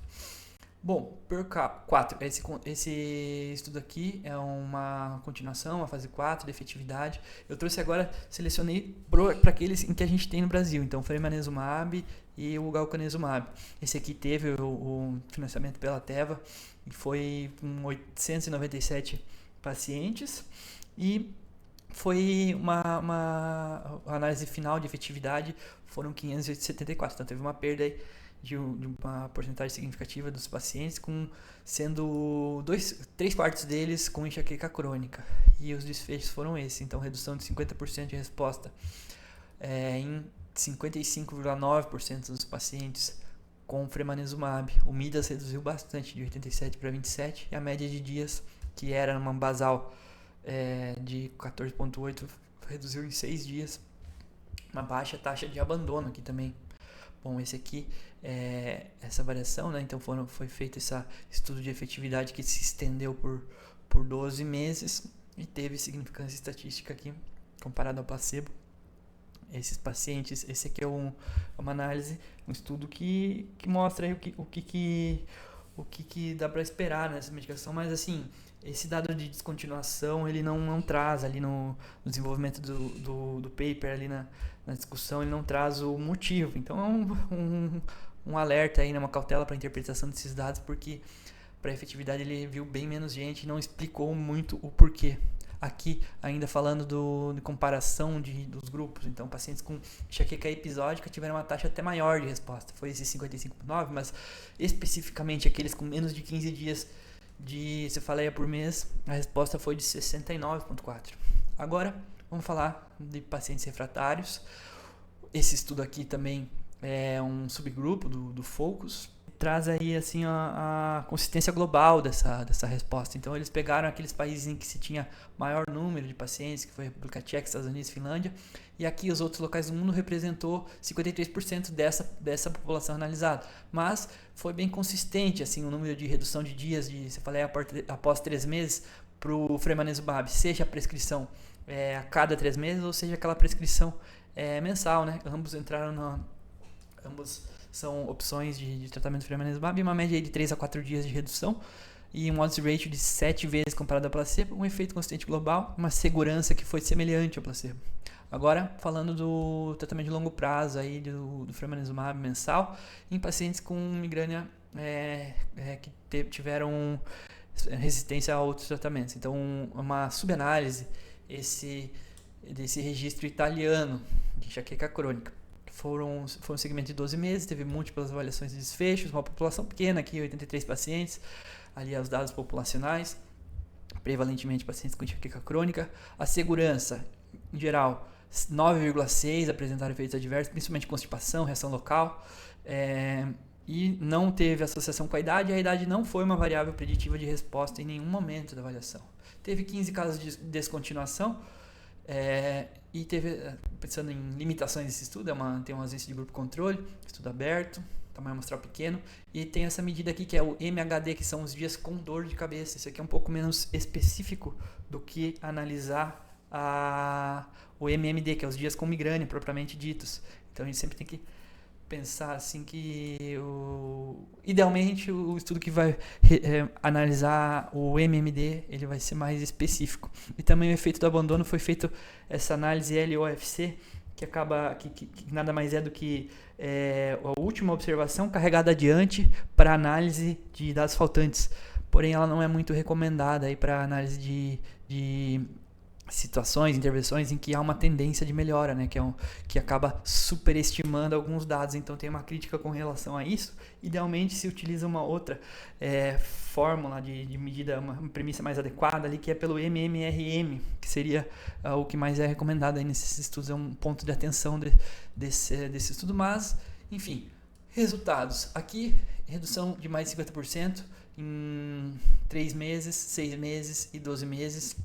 Bom, por 4, esse estudo aqui é uma continuação, a fase 4 de efetividade. Eu trouxe agora, selecionei para aqueles em que a gente tem no Brasil, então fremanezumab e o galcanezumab. Esse aqui teve o financiamento pela Teva e foi com 897 pacientes e foi uma análise final de efetividade, foram 574, então teve uma perda aí de uma porcentagem significativa dos pacientes, sendo 3/4 deles com enxaqueca crônica. E os desfechos foram esses, então redução de 50% de resposta em 55,9% dos pacientes com fremanezumab. O MIDAS reduziu bastante, de 87 para 27, e a média de dias, que era uma basal de 14,8, reduziu em 6 dias. Uma baixa taxa de abandono aqui também. Bom, esse aqui essa variação, né? Então foi feito esse estudo de efetividade que se estendeu por 12 meses e teve significância estatística aqui comparado ao placebo. Esses pacientes, esse aqui é uma análise, um estudo que mostra aí o que dá para esperar nessa medicação, mas assim, esse dado de descontinuação ele não traz ali no desenvolvimento do paper, ali na discussão, ele não traz o motivo. Então é um alerta aí, uma cautela para a interpretação desses dados, porque para a efetividade ele viu bem menos gente e não explicou muito o porquê. Aqui, ainda falando de comparação dos grupos, então pacientes com enxaqueca episódica tiveram uma taxa até maior de resposta, foi esse 55,9, mas especificamente aqueles com menos de 15 dias de cefaleia por mês, a resposta foi de 69,4. Agora, vamos falar de pacientes refratários. Esse estudo aqui também é um subgrupo do FOCUS, traz aí assim a consistência global dessa resposta. Então eles pegaram aqueles países em que se tinha maior número de pacientes, que foi a República Tcheca, Estados Unidos, Finlândia, e aqui os outros locais do mundo representou 53% dessa população analisada. Mas foi bem consistente assim o número de redução de dias de cefaleia após 3 meses para o fremanezumab, seja a prescrição a cada 3 meses ou seja aquela prescrição mensal, né? Ambos são opções de tratamento fremanezumab, uma média de 3 a 4 dias de redução. e um odds ratio de 7 vezes comparado ao placebo, um efeito consistente global, uma segurança que foi semelhante ao placebo. Agora, falando do tratamento de longo prazo aí do fremanezumab mensal em pacientes com migrânia que tiveram resistência a outros tratamentos. Então, uma subanálise desse registro italiano de enxaqueca crônica. Foi um segmento de 12 meses, teve múltiplas avaliações de desfechos, uma população pequena aqui, 83 pacientes, ali os dados populacionais, prevalentemente pacientes com enxaqueca crônica. A segurança, em geral, 9,6 apresentaram efeitos adversos, principalmente constipação, reação local, e não teve associação com a idade não foi uma variável preditiva de resposta em nenhum momento da avaliação. Teve 15 casos de descontinuação, e teve, pensando em limitações desse estudo, tem uma ausência de grupo controle, estudo aberto, tamanho amostral pequeno, e tem essa medida aqui que é o MHD, que são os dias com dor de cabeça. Isso aqui é um pouco menos específico do que analisar o MMD, que é os dias com migrânia propriamente ditos. Então a gente sempre tem que pensar assim que idealmente o estudo que vai analisar o MMD ele vai ser mais específico. E também o efeito do abandono foi feito essa análise LOFC, que acaba que nada mais é do que a última observação carregada adiante para análise de dados faltantes. Porém, ela não é muito recomendada para análise de situações, intervenções em que há uma tendência de melhora, né, que acaba superestimando alguns dados. Então tem uma crítica com relação a isso. Idealmente se utiliza uma outra fórmula de medida, uma premissa mais adequada ali, que é pelo MMRM, que seria o que mais é recomendado aí nesses estudos, é um ponto de atenção desse estudo. Mas, enfim, resultados. Aqui, redução de mais de 50% em 3 meses, 6 meses e 12 meses.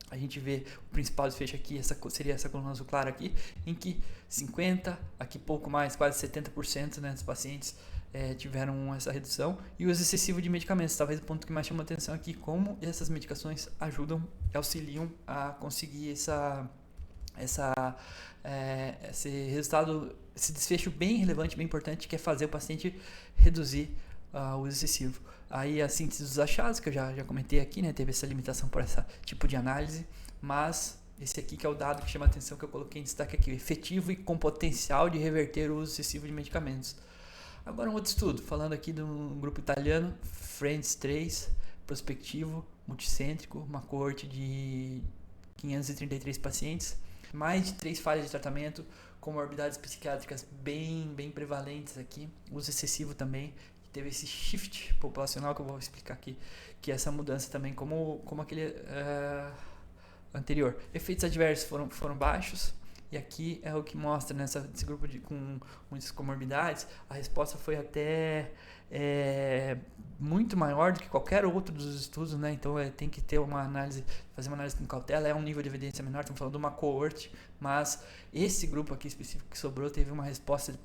A gente vê o principal desfecho aqui, seria essa coluna azul clara aqui, em que 50%, aqui pouco mais, quase 70%, né, dos pacientes tiveram essa redução. E o uso excessivo de medicamentos, talvez o ponto que mais chama atenção aqui, como essas medicações auxiliam a conseguir esse resultado, esse desfecho bem relevante, bem importante, que é fazer o paciente reduzir o uso excessivo. Aí a síntese dos achados, que eu já comentei aqui, né, teve essa limitação por esse tipo de análise, mas esse aqui que é o dado que chama a atenção, que eu coloquei em destaque aqui, efetivo e com potencial de reverter o uso excessivo de medicamentos. Agora um outro estudo, falando aqui de um grupo italiano, FRIENDS 3, prospectivo, multicêntrico, uma coorte de 533 pacientes, mais de 3 falhas de tratamento, comorbidades psiquiátricas bem prevalentes aqui, uso excessivo também. Teve esse shift populacional que eu vou explicar aqui, que é essa mudança também, como aquele anterior. Efeitos adversos foram baixos, e aqui é o que mostra nesse grupo com muitas comorbidades, a resposta foi até muito maior do que qualquer outro dos estudos, né? Então tem que ter fazer uma análise com cautela, é um nível de evidência menor, estamos falando de uma coorte, mas esse grupo aqui específico que sobrou teve uma resposta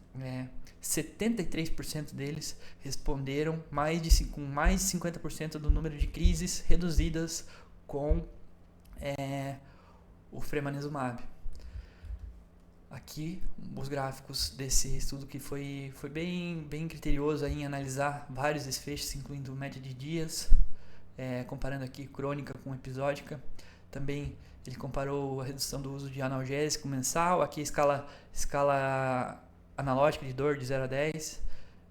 73% deles responderam com mais de 50% do número de crises reduzidas com o fremanezumab. Aqui os gráficos desse estudo que foi bem criterioso em analisar vários desfechos, incluindo média de dias, comparando aqui crônica com episódica. Também ele comparou a redução do uso de analgésico mensal, aqui escala analógica de dor de 0 a 10,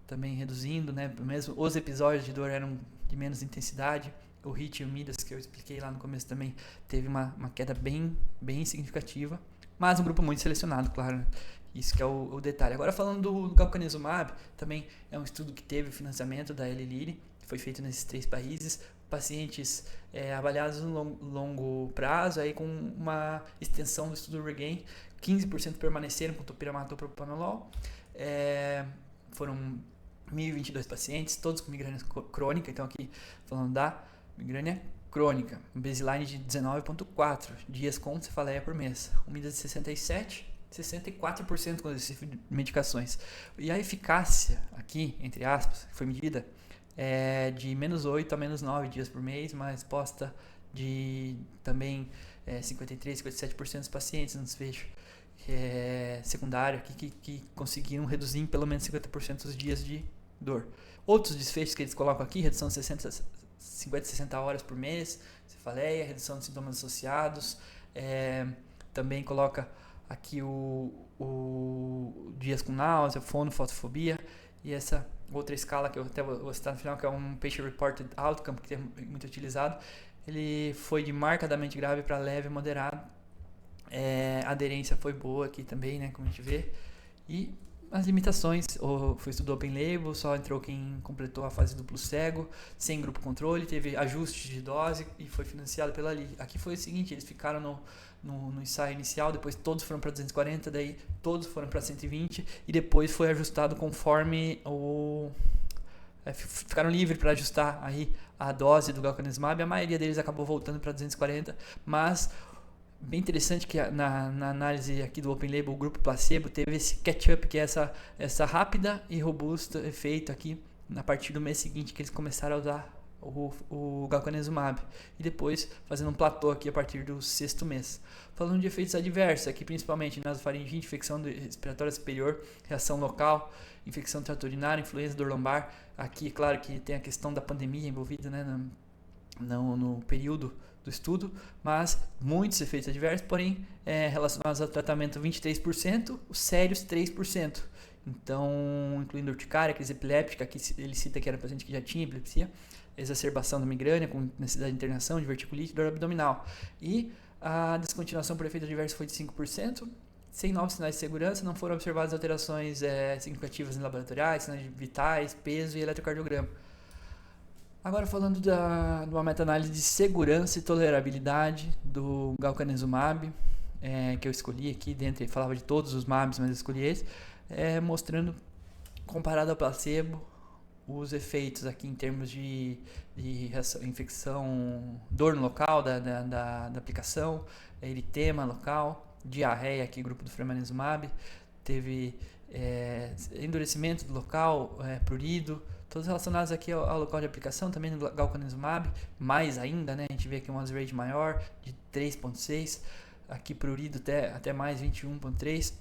também reduzindo, né? Mesmo os episódios de dor eram de menos intensidade. O HIT e o MIDAS, que eu expliquei lá no começo, também teve uma queda bem significativa, mas um grupo muito selecionado, claro, né? Isso que é o detalhe. Agora falando do galcanezumab, também é um estudo que teve financiamento da Eli Lilly, que foi feito nesses 3 países, pacientes avaliados no longo prazo, aí com uma extensão do estudo REGAIN, 15% permaneceram com topiramato ou propanolol. Foram 1.022 pacientes, todos com migrânia crônica, então aqui falando da migrânia crônica, um baseline de 19,4 dias com cefaleia por mês, um MIDAS de 67, 64% com esse tipo de medicações. E a eficácia aqui, entre aspas, que foi medida, é de -8 a -9 dias por mês, uma resposta de também 53, 57% dos pacientes no desfecho secundário que conseguiram reduzir em pelo menos 50% os dias de dor. Outros desfechos que eles colocam aqui, redução de 50, 60 horas por mês, cefaleia, redução de sintomas associados. Também coloca aqui o dias com náusea, fono, fotofobia, e essa outra escala que eu até vou citar no final, que é um Patient Reported Outcome, que é muito utilizado. Ele foi de marcadamente grave para leve e moderado. A aderência foi boa aqui também, né, como a gente vê. E as limitações, foi estudo open label, só entrou quem completou a fase duplo cego, sem grupo controle, teve ajuste de dose e foi financiado pela LI. Aqui foi o seguinte, eles ficaram no ensaio inicial, depois todos foram para 240, daí todos foram para 120 e depois foi ajustado conforme ficaram livres para ajustar aí a dose do galcanezumab. A maioria deles acabou voltando para 240, mas bem interessante que na análise aqui do Open Label, o grupo placebo teve esse catch-up, que é essa rápida e robusta efeito aqui a partir do mês seguinte que eles começaram a usar o galcanezumab, e depois fazendo um platô aqui a partir do 6º mês. Falando de efeitos adversos, aqui principalmente nasofaringite, infecção respiratória superior, reação local, infecção trato urinário, influenza, dor lombar. Aqui, claro que tem a questão da pandemia envolvida, né, no período do estudo, mas muitos efeitos adversos, porém relacionados ao tratamento 23%, os sérios 3%. Então, incluindo urticária, crise epiléptica, aqui ele cita que era paciente que já tinha epilepsia, exacerbação da migrânia com necessidade de internação, diverticulite, dor abdominal. E a descontinuação por efeito adverso foi de 5%, sem novos sinais de segurança, não foram observadas alterações significativas em laboratoriais, sinais vitais, peso e eletrocardiograma. Agora falando de uma meta-análise de segurança e tolerabilidade do galcanezumab, que eu escolhi aqui, falava de todos os MABs, mas eu escolhi esse, mostrando, comparado ao placebo, os efeitos aqui em termos de infecção, dor no local da aplicação, eritema local, diarreia aqui, grupo do fremanezumab, teve endurecimento do local, prurido, todos relacionados aqui ao local de aplicação, também no galcanezumab, mais ainda, né, a gente vê aqui um odds rate maior, de 3.6, aqui prurido até mais 21.3,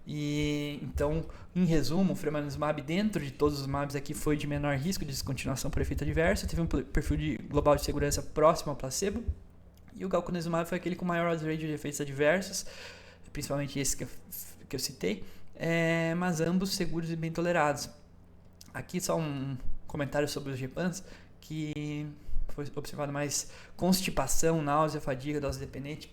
e então, em resumo, o fremanezumab dentro de todos os MABs aqui foi de menor risco de descontinuação por efeito adverso, teve um perfil global de segurança próximo ao placebo, e o galcanezumab foi aquele com maior odds rate de efeitos adversos, principalmente esse que eu citei, mas ambos seguros e bem tolerados. Aqui só um comentário sobre os GPANs, que foi observado mais constipação, náusea, fadiga, dose dependente.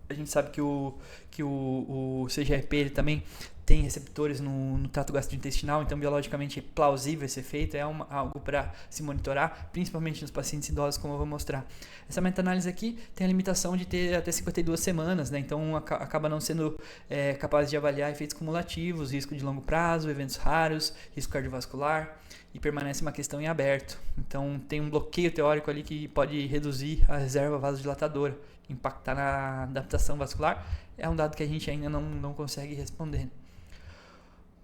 A gente sabe que o CGRP ele também tem receptores no trato gastrointestinal, então biologicamente é plausível esse efeito, algo para se monitorar, principalmente nos pacientes idosos, como eu vou mostrar. Essa meta-análise aqui tem a limitação de ter até 52 semanas, né? Então acaba não sendo capaz de avaliar efeitos cumulativos, risco de longo prazo, eventos raros, risco cardiovascular, e permanece uma questão em aberto. Então tem um bloqueio teórico ali que pode reduzir a reserva vasodilatadora, impactar na adaptação vascular, é um dado que a gente ainda não consegue responder.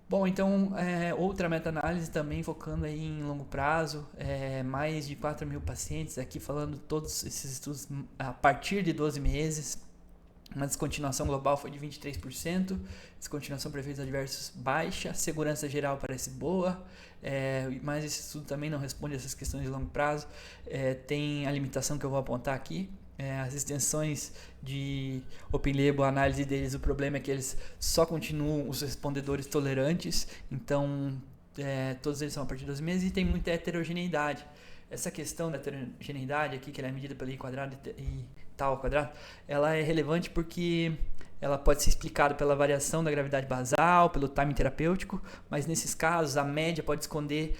Bom, então, outra meta-análise também focando aí em longo prazo, mais de 4.000 pacientes, aqui falando todos esses estudos a partir de 12 meses, uma descontinuação global foi de 23%, descontinuação por efeitos adversos baixa, segurança geral parece boa, mas esse estudo também não responde a essas questões de longo prazo, tem a limitação que eu vou apontar aqui. As extensões de Open Label, a análise deles, o problema é que eles só continuam os respondedores tolerantes, então todos eles são a partir de 12 meses e tem muita heterogeneidade. Essa questão da heterogeneidade aqui, que ela é medida pelo I quadrado e tal ao quadrado, ela é relevante porque ela pode ser explicada pela variação da gravidade basal, pelo timing terapêutico, mas nesses casos a média pode esconder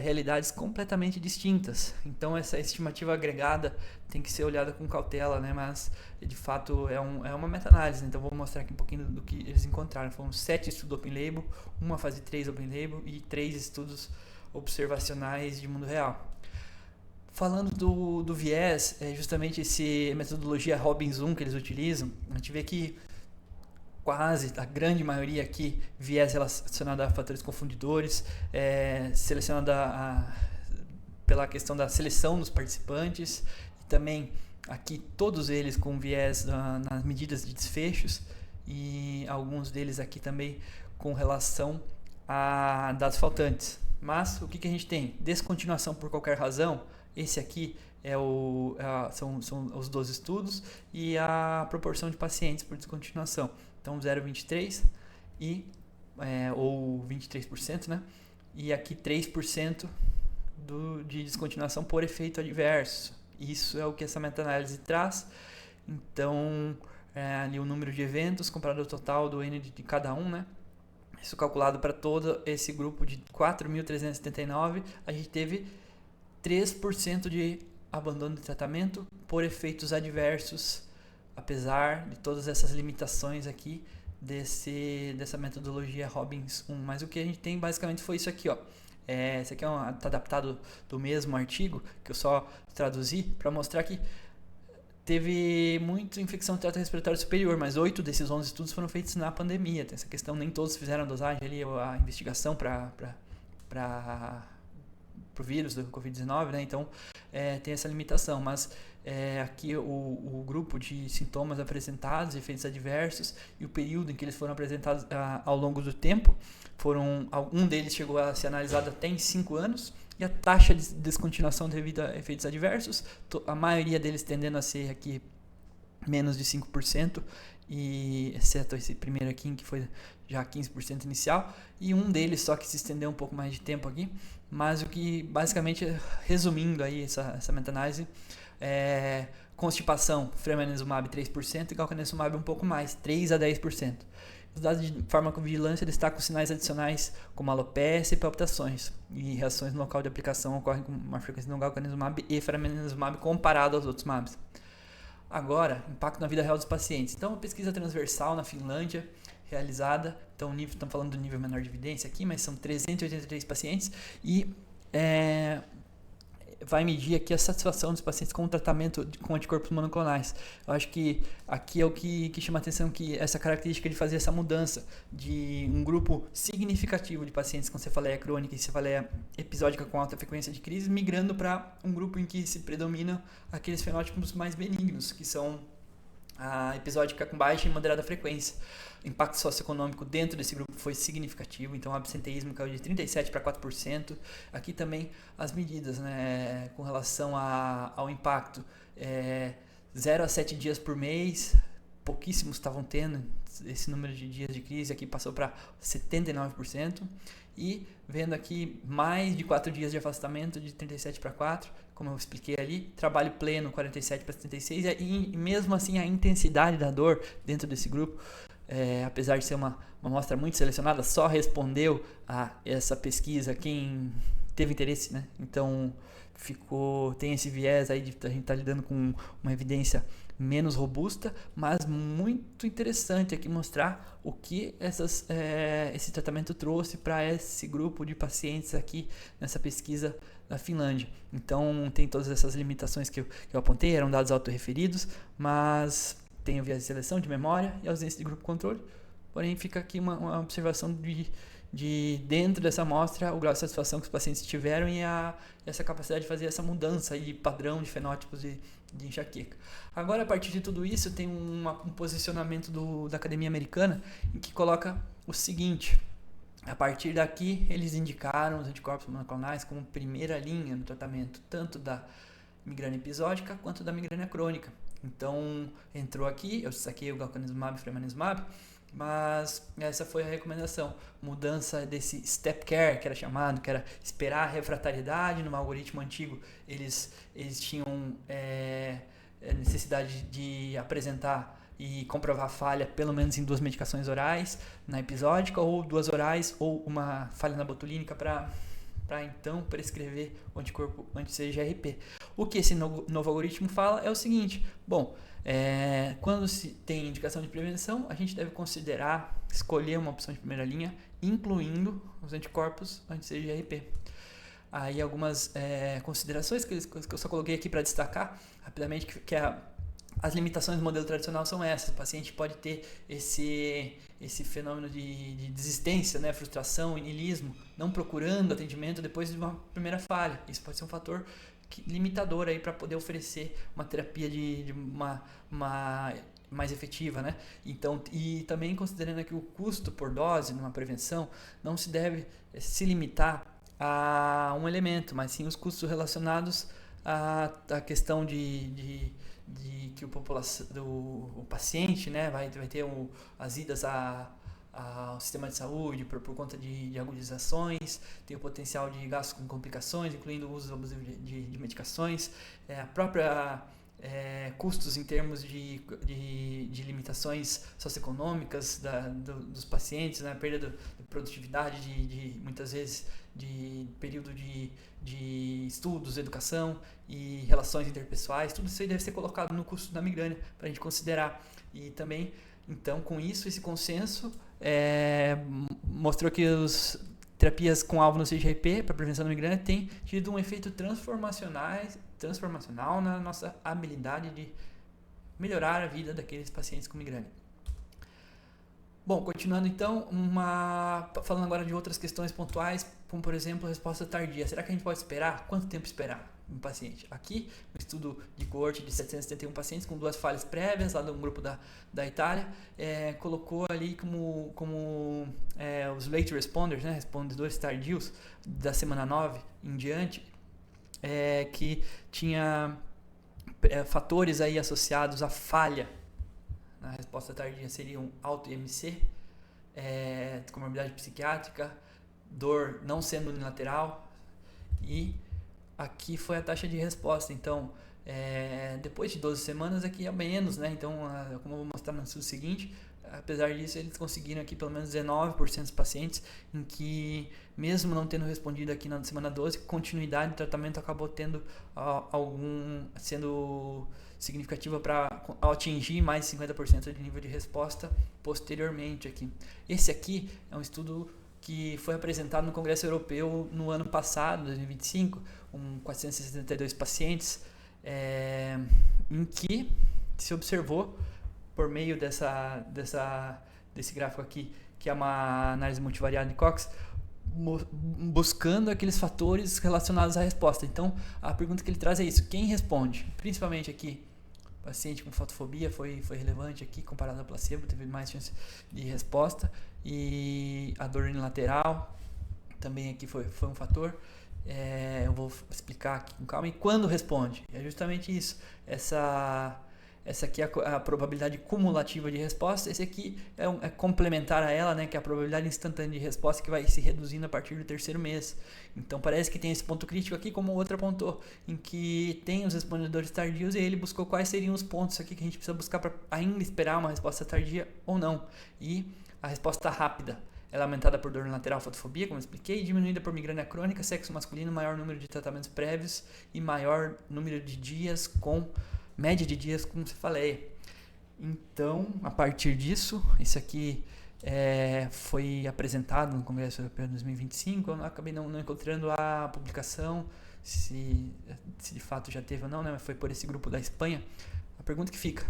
realidades completamente distintas. Então essa estimativa agregada tem que ser olhada com cautela, né? Mas de fato é uma meta-análise, então vou mostrar aqui um pouquinho do que eles encontraram. Foram 7 estudos Open Label, uma fase 3 Open Label e 3 estudos observacionais de mundo real. Falando do viés, justamente essa metodologia Robinson que eles utilizam, a gente vê que quase a grande maioria aqui viés relacionado a fatores confundidores, selecionado pela questão da seleção dos participantes, e também aqui todos eles com viés nas medidas de desfechos, e alguns deles aqui também com relação a dados faltantes. Mas o que a gente tem? Descontinuação por qualquer razão Esse aqui são os 12 estudos e a proporção de pacientes por descontinuação. Então 0,23 ou 23%, né? E aqui 3% de descontinuação por efeito adverso. Isso é o que essa meta-análise traz. Então, ali o número de eventos comparado ao total do N de cada um, né? Isso calculado para todo esse grupo de 4.379, a gente teve 3% de abandono de tratamento por efeitos adversos, apesar de todas essas limitações aqui dessa metodologia Robbins 1. Mas o que a gente tem basicamente foi isso aqui, ó. Esse aqui está adaptado do mesmo artigo, que eu só traduzi para mostrar que teve muita infecção do trato respiratório superior, mas 8 desses 11 estudos foram feitos na pandemia. Tem essa questão, nem todos fizeram a dosagem ali, a investigação para o vírus do Covid-19, né? Então tem essa limitação, mas aqui o grupo de sintomas apresentados, efeitos adversos e o período em que eles foram apresentados ao longo do tempo, um deles chegou a ser analisado até em 5 anos, e a taxa de descontinuação devido a efeitos adversos, a maioria deles tendendo a ser aqui menos de 5%, e exceto esse primeiro aqui, que foi já 15% inicial, e um deles só que se estendeu um pouco mais de tempo aqui, mas o que basicamente, resumindo aí essa meta-análise, constipação, fremanezumab 3% e galcanezumab um pouco mais, 3 a 10%. Os dados de farmacovigilância destacam sinais adicionais como alopecia e palpitações, e reações no local de aplicação ocorrem com uma frequência no galcanezumab e fremanezumab comparado aos outros MABs. Agora, impacto na vida real dos pacientes. Então, uma pesquisa transversal na Finlândia, realizada, então estamos falando do nível menor de evidência aqui, mas são 383 pacientes, e vai medir aqui a satisfação dos pacientes com o tratamento com anticorpos monoclonais. Eu acho que aqui é o que chama a atenção, que essa característica de fazer essa mudança de um grupo significativo de pacientes com cefaleia crônica e cefaleia episódica com alta frequência de crise, migrando para um grupo em que se predominam aqueles fenótipos mais benignos, que são a episódica com baixa e moderada frequência. O impacto socioeconômico dentro desse grupo foi significativo, então o absenteísmo caiu de 37% para 4%. Aqui também as medidas, né, com relação ao impacto, 0 a 7 dias por mês, pouquíssimos estavam tendo esse número de dias de crise, aqui passou para 79%. E vendo aqui mais de 4 dias de afastamento, de 37 para 4, como eu expliquei ali, trabalho pleno 47 para 76, e mesmo assim a intensidade da dor dentro desse grupo, apesar de ser uma amostra muito selecionada, só respondeu a essa pesquisa quem teve interesse, né? Então tem esse viés aí de a gente estar lidando com uma evidência menos robusta, mas muito interessante aqui mostrar o que esse tratamento trouxe para esse grupo de pacientes aqui nessa pesquisa da Finlândia. Então tem todas essas limitações que eu apontei, eram dados autorreferidos, mas tem o viés de seleção de memória e ausência de grupo controle. Porém fica aqui uma observação de dentro dessa amostra o grau de satisfação que os pacientes tiveram e essa capacidade de fazer essa mudança de padrão de fenótipos de enxaqueca. Agora, a partir de tudo isso, tem um posicionamento da Academia Americana em que coloca o seguinte: a partir daqui, eles indicaram os anticorpos monoclonais como primeira linha no tratamento, tanto da migrânia episódica quanto da migrânia crônica. Então, entrou aqui, eu saquei o galcanezumab e fremanezumab, mas essa foi a recomendação, mudança desse step care, que era chamado, que era esperar a refratariedade. No algoritmo antigo eles tinham necessidade de apresentar e comprovar falha pelo menos em 2 medicações orais na episódica, ou 2 orais, ou uma falha na botulínica para então prescrever o anticorpo anti-CGRP. O que esse novo algoritmo fala é o seguinte: bom, quando se tem indicação de prevenção, a gente deve escolher uma opção de primeira linha, incluindo os anticorpos anti-CGRP. Aí algumas considerações que eu só coloquei aqui para destacar rapidamente, que as limitações do modelo tradicional são essas. O paciente pode ter esse fenômeno de desistência, né, frustração, niilismo, não procurando atendimento depois de uma primeira falha. Isso pode ser um fator limitador aí para poder oferecer uma terapia de uma mais efetiva, né? Então, e também considerando que o custo por dose numa prevenção não se deve se limitar a um elemento, mas sim os custos relacionados a questão de que o paciente, né, vai ter as idas ao sistema de saúde por conta de agudizações, tem o potencial de gastos com complicações, incluindo o uso abusivo de medicações, a própria custos em termos de limitações socioeconômicas dos pacientes, né, perda de produtividade, muitas vezes de período de estudos, educação e relações interpessoais, tudo isso aí deve ser colocado no custo da migrânia para a gente considerar. E também, então, com isso, esse consenso mostrou que as terapias com alvo no CGRP para prevenção da migrânia têm tido um efeito transformacional na nossa habilidade de melhorar a vida daqueles pacientes com migrânia. Bom, continuando então, falando agora de outras questões pontuais, como por exemplo a resposta tardia. Será que a gente pode esperar? Quanto tempo esperar um paciente? Aqui, um estudo de coorte de 771 pacientes com 2 falhas prévias, lá de um grupo da Itália, colocou ali como os late responders, né, respondedores tardios, da semana 9 em diante, que tinha fatores aí associados à falha. Na resposta tardia seriam alto IMC, comorbidade psiquiátrica, dor não sendo unilateral, e aqui foi a taxa de resposta. Então, depois de 12 semanas aqui é menos, né? Então, como eu vou mostrar no estudo seguinte, apesar disso, eles conseguiram aqui pelo menos 19% dos pacientes em que, mesmo não tendo respondido aqui na semana 12, continuidade do tratamento acabou tendo sendo significativa para atingir mais de 50% de nível de resposta posteriormente aqui. Esse aqui é um estudo que foi apresentado no Congresso Europeu no ano passado, 2025, com 462 pacientes, em que se observou, por meio desse gráfico aqui, que é uma análise multivariada de Cox, buscando aqueles fatores relacionados à resposta. Então, a pergunta que ele traz é isso: quem responde? Principalmente aqui, paciente com fotofobia foi relevante aqui, comparado ao placebo, teve mais chance de resposta, e a dor unilateral também aqui foi um fator. Eu vou explicar aqui com calma. E quando responde? É justamente isso. Essa aqui é a probabilidade cumulativa de resposta. Esse aqui é complementar a ela, né, que é a probabilidade instantânea de resposta, que vai se reduzindo a partir do 3º mês. Então parece que tem esse ponto crítico aqui, como o outro apontou, em que tem os respondedores tardios, e ele buscou quais seriam os pontos aqui que a gente precisa buscar para ainda esperar uma resposta tardia ou não. E a resposta rápida ela é aumentada por dor unilateral, fotofobia, como eu expliquei, diminuída por migrânia crônica, sexo masculino, maior número de tratamentos prévios e maior número de dias média de dias com cefaleia. Então, a partir disso, isso aqui foi apresentado no Congresso Europeu de 2025. Eu acabei não encontrando a publicação, se de fato já teve ou não, né? Foi por esse grupo da Espanha. A pergunta que fica: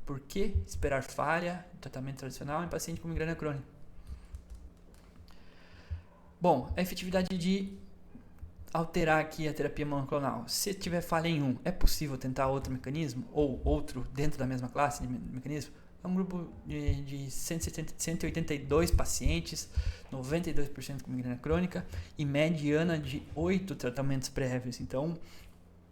por que esperar falha de tratamento tradicional em paciente com migrânia crônica? Bom, a efetividade de alterar aqui a terapia monoclonal. Se tiver falha em um, é possível tentar outro mecanismo ou outro dentro da mesma classe de mecanismo? É um grupo de 182 pacientes, 92% com migrânia crônica e mediana de 8 tratamentos prévios. Então,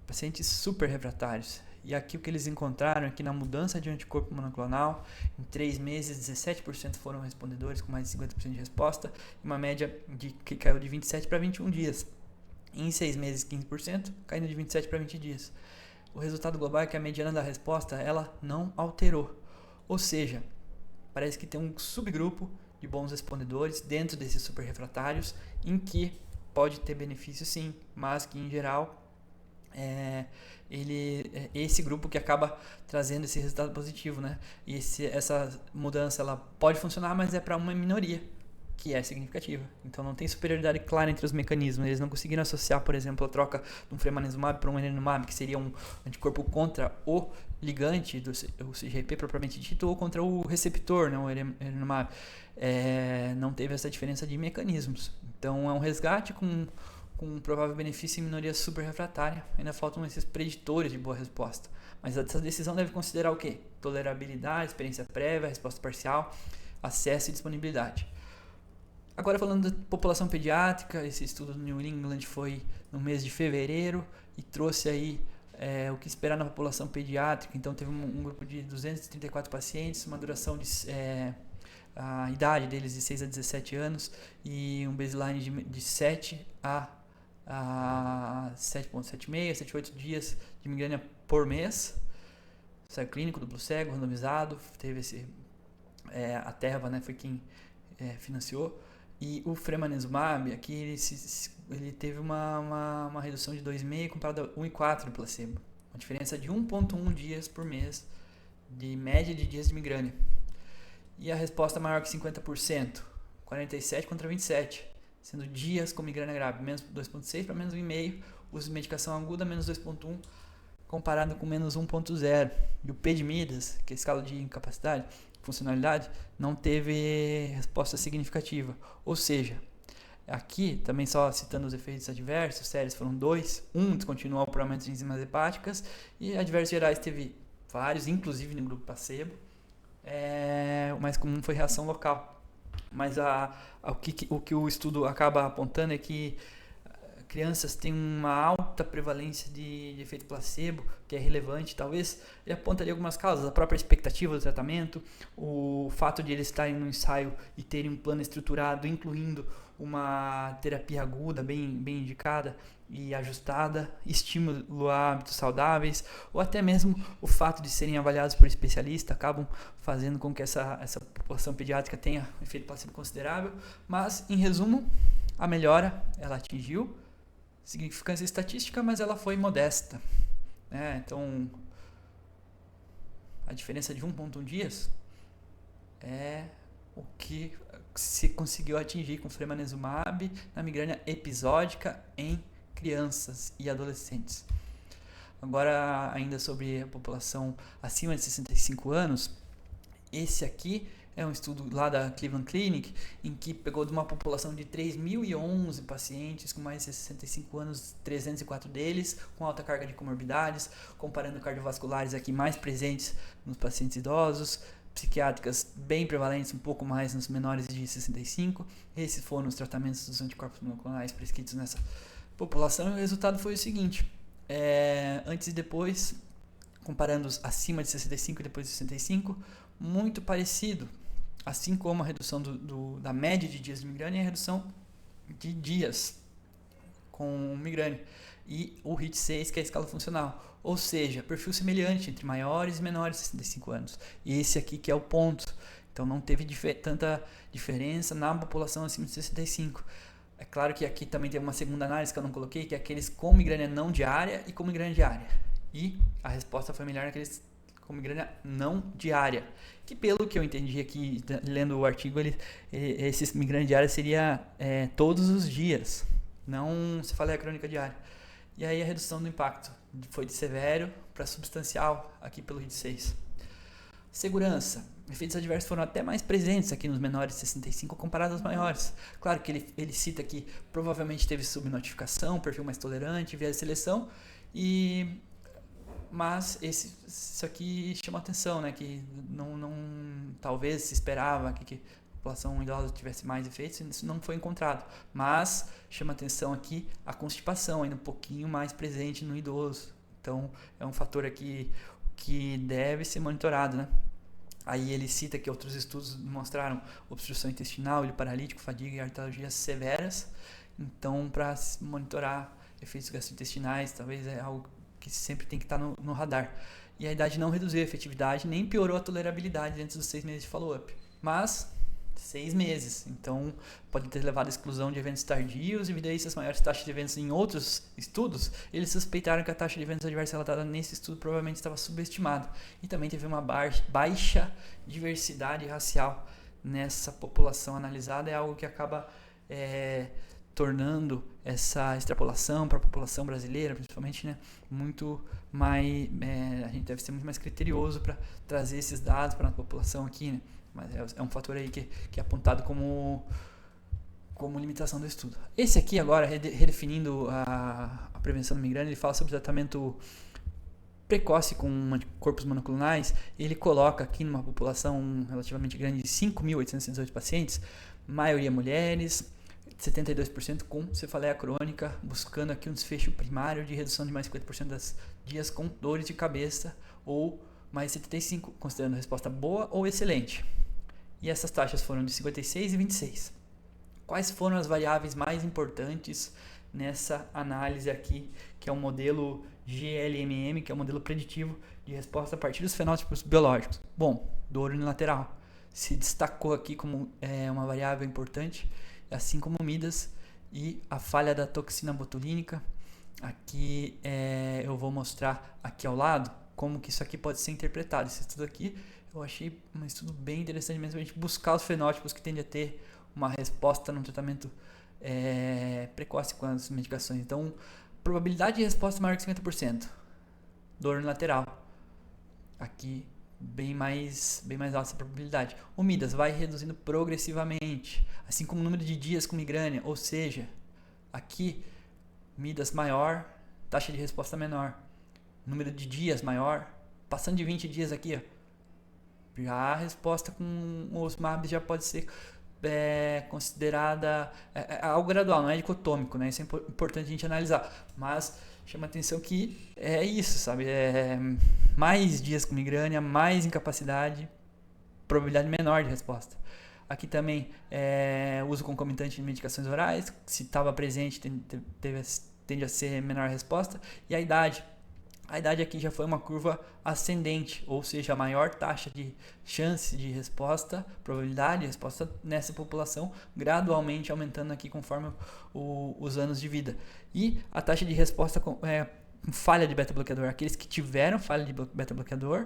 pacientes super refratários. E aqui o que eles encontraram é que na mudança de anticorpo monoclonal, em 3 meses, 17% foram respondedores com mais de 50% de resposta, e uma média que caiu de 27 para 21 dias. Em 6 meses, 15%, caindo de 27 para 20 dias. O resultado global é que a mediana da resposta ela não alterou. Ou seja, parece que tem um subgrupo de bons respondedores dentro desses super refratários, em que pode ter benefício sim, mas que em geral esse grupo que acaba trazendo esse resultado positivo, né? E essa mudança ela pode funcionar, mas é para uma minoria, que é significativa. Então não tem superioridade clara entre os mecanismos. Eles não conseguiram associar, por exemplo, a troca de um fremanezumab para um enilimumab, que seria um anticorpo contra o ligante do CGRP propriamente dito, ou contra o receptor, né, o enilimumab. Não teve essa diferença de mecanismos. Então é um resgate com provável benefício em minoria super refratária. Ainda faltam esses preditores de boa resposta. Mas essa decisão deve considerar o quê? Tolerabilidade, experiência prévia, resposta parcial, acesso e disponibilidade. Agora falando da população pediátrica, esse estudo do New England foi no mês de fevereiro e trouxe aí o que esperar na população pediátrica. Então teve um grupo de 234 pacientes, uma duração de a idade deles de 6 a 17 anos e um baseline de 7 a 7,76, 7,8 dias de migrânia por mês. Ensaio clínico, duplo cego, randomizado, teve a Teva, né, foi quem financiou. E o fremanezumab, aqui ele teve uma redução de 2,5 comparado a 1,4 do placebo. Uma diferença de 1,1 dias por mês de média de dias de migrânia. E a resposta maior que 50%, 47 contra 27, sendo dias com migrânia grave, menos 2,6 para menos 1,5, uso de medicação aguda, menos 2,1, comparado com menos 1,0. E o PDMIDAS, que é a escala de incapacidade, funcionalidade, não teve resposta significativa. Ou seja, aqui, também só citando os efeitos adversos, sérios foram 2, descontinuou por aumento de enzimas hepáticas, e adversos gerais teve vários, inclusive no grupo placebo. O mais comum foi reação local. Mas o que o estudo acaba apontando é que crianças têm uma alta prevalência de efeito placebo, que é relevante. Talvez ele aponta ali algumas causas, a própria expectativa do tratamento, o fato de eles estarem no ensaio e terem um plano estruturado, incluindo uma terapia aguda, bem indicada e ajustada, estímulo a hábitos saudáveis, ou até mesmo o fato de serem avaliados por especialistas, acabam fazendo com que essa população pediátrica tenha um efeito placebo considerável. Mas, em resumo, a melhora ela atingiu significância estatística, mas ela foi modesta. Então, a diferença de 1,1 dias é o que se conseguiu atingir com fremanezumab na migrânia episódica em crianças e adolescentes. Agora, ainda sobre a população acima de 65 anos, esse aqui é um estudo lá da Cleveland Clinic, em que pegou de uma população de 3.011 pacientes com mais de 65 anos, 304 deles com alta carga de comorbidades, comparando cardiovasculares aqui mais presentes nos pacientes idosos, psiquiátricas bem prevalentes, um pouco mais nos menores de 65. Esses foram os tratamentos dos anticorpos monoclonais prescritos nessa população, e o resultado foi o seguinte: antes e depois, comparando os acima de 65 e depois de 65, muito parecido, assim como a redução da média de dias de migrânia e a redução de dias com migrânia, e o HIT6, que é a escala funcional, ou seja, perfil semelhante entre maiores e menores de 65 anos. E esse aqui que é o ponto. Então não teve tanta diferença na população acima de 65. É claro que aqui também tem uma segunda análise que eu não coloquei, que é aqueles com migrânia não diária e com migrânia diária. E a resposta foi melhor naqueles com migrânia não diária. Que pelo que eu entendi aqui, lendo o artigo, esse migrânia diária seria todos os dias, não se fala a crônica diária. E aí a redução do impacto foi de severo para substancial aqui pelo HIT6. Segurança. Efeitos adversos foram até mais presentes aqui nos menores de 65 comparado aos maiores. Claro que ele cita que provavelmente teve subnotificação, perfil mais tolerante, viés de seleção, mas isso aqui chama atenção, né? Que não talvez se esperava que a população idosa tivesse mais efeitos, isso não foi encontrado. Mas chama atenção aqui a constipação, ainda um pouquinho mais presente no idoso. Então é um fator aqui que deve ser monitorado, né? Aí ele cita que outros estudos mostraram obstrução intestinal, ilho paralítico, fadiga e artralgias severas. Então, para monitorar efeitos gastrointestinais, talvez é algo que sempre tem que estar no radar. E a idade não reduziu a efetividade, nem piorou a tolerabilidade dentro dos 6 meses de follow-up. Mas 6 meses, então pode ter levado à exclusão de eventos tardios, devido a isso as maiores taxas de eventos em outros estudos, eles suspeitaram que a taxa de eventos adversos relatada nesse estudo provavelmente estava subestimada. E também teve uma baixa diversidade racial nessa população analisada, é algo que acaba tornando essa extrapolação para a população brasileira, principalmente, né, muito mais, a gente deve ser muito mais criterioso para trazer esses dados para a população aqui, né? Mas é um fator aí que é apontado como limitação do estudo. Esse aqui agora, redefinindo a prevenção da migrânia, ele fala sobre tratamento precoce com anticorpos monoclonais. Ele coloca aqui numa população relativamente grande de 5.818 pacientes, maioria mulheres, 72% com cefaleia crônica, buscando aqui um desfecho primário de redução de mais 50% das dias com dores de cabeça, ou mais 75%, considerando resposta boa ou excelente. E essas taxas foram de 56 e 26. Quais foram as variáveis mais importantes nessa análise aqui, que é o modelo GLMM, que é o modelo preditivo de resposta a partir dos fenótipos biológicos? Bom, dor unilateral se destacou aqui como uma variável importante, assim como Midas e a falha da toxina botulínica. Aqui eu vou mostrar aqui ao lado como que isso aqui pode ser interpretado. Esse estudo aqui eu achei um estudo bem interessante mesmo, a gente buscar os fenótipos que tendem a ter uma resposta no tratamento precoce com as medicações. Então, probabilidade de resposta maior que 50%. Dor unilateral. Aqui bem mais alta essa probabilidade. O Midas vai reduzindo progressivamente, assim como o número de dias com migrânia, ou seja, aqui Midas maior, taxa de resposta menor. Número de dias maior, passando de 20 dias aqui, ó, já a resposta com os MABs já pode ser considerada algo gradual, não é dicotômico, né? Isso é importante a gente analisar, mas chama atenção que é isso, sabe? Mais dias com migrânia, mais incapacidade, probabilidade menor de resposta. Aqui também uso concomitante de medicações orais, se estava presente tende a ser menor a resposta, e a idade. A idade aqui já foi uma curva ascendente, ou seja, a maior taxa de chance de resposta, probabilidade de resposta nessa população, gradualmente aumentando aqui conforme os anos de vida. E a taxa de resposta com falha de beta-bloqueador, aqueles que tiveram falha de beta-bloqueador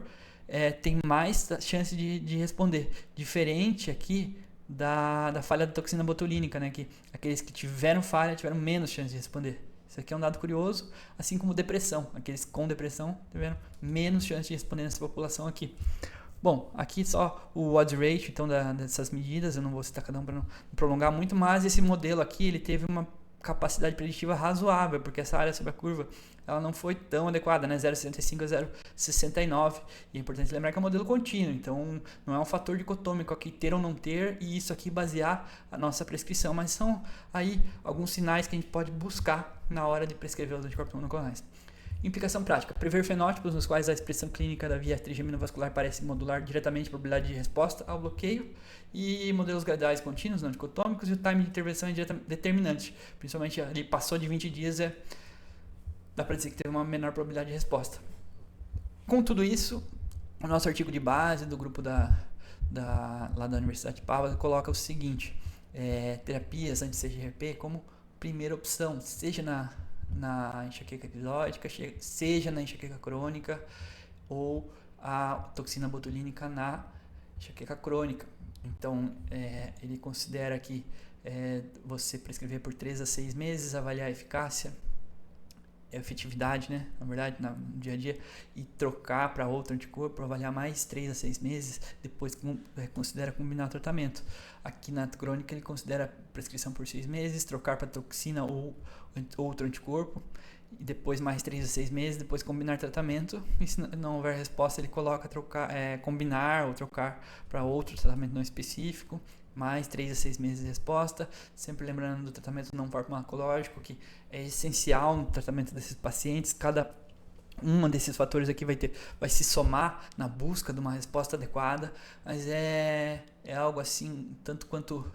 tem mais chance de responder. Diferente aqui da falha da toxina botulínica, né? Que aqueles que tiveram falha tiveram menos chance de responder. Isso aqui é um dado curioso, assim como depressão. Aqueles com depressão tiveram menos chance de responder nessa população aqui. Bom, aqui só o odds ratio então, dessas medidas, eu não vou citar cada um para não prolongar muito, mas esse modelo aqui ele teve uma capacidade preditiva razoável, porque essa área sobre a curva ela não foi tão adequada, né? 0,65 a 0,69. E é importante lembrar que é um modelo contínuo, então não é um fator dicotômico aqui ter ou não ter, e isso aqui basear a nossa prescrição, mas são aí alguns sinais que a gente pode buscar na hora de prescrever os anticorpos monoclonais. Implicação prática: prever fenótipos nos quais a expressão clínica da via trigeminovascular parece modular diretamente a probabilidade de resposta ao bloqueio, e modelos graduais contínuos, não dicotômicos, e o time de intervenção é determinante. Principalmente ali passou de 20 dias, dá para dizer que teve uma menor probabilidade de resposta. Com tudo isso, o nosso artigo de base do grupo lá da Universidade de Pavas coloca o seguinte: terapias anti-CGRP como primeira opção, seja na enxaqueca episódica, seja na enxaqueca crônica, ou a toxina botulínica na enxaqueca crônica. Então, ele considera que você prescrever por 3 a 6 meses, avaliar a eficácia, efetividade, né, na verdade, no dia a dia, e trocar para outro anticorpo, avaliar mais 3 a 6 meses, depois considera combinar o tratamento. Aqui na crônica ele considera prescrição por 6 meses, trocar para toxina ou outro anticorpo, e depois mais 3 a 6 meses, depois combinar tratamento, e se não houver resposta ele coloca combinar ou trocar para outro tratamento não específico, mais 3 a 6 meses de resposta, sempre lembrando do tratamento não farmacológico, que é essencial no tratamento desses pacientes. Cada um desses fatores aqui vai se somar na busca de uma resposta adequada, mas é algo assim, tanto quanto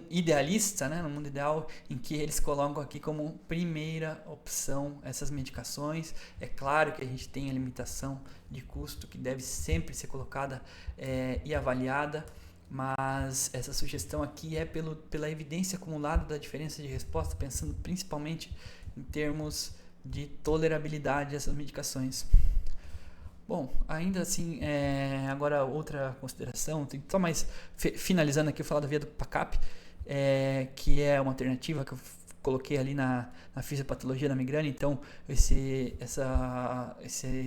idealista, né? No mundo ideal, em que eles colocam aqui como primeira opção essas medicações. É claro que a gente tem a limitação de custo que deve sempre ser colocada e avaliada, mas essa sugestão aqui é pela evidência acumulada da diferença de resposta, pensando principalmente em termos de tolerabilidade dessas medicações. Bom, ainda assim, agora outra consideração, só mais finalizando aqui, eu falar da via do PACAP, que é uma alternativa que eu coloquei ali na fisiopatologia da migrânia. Então, esse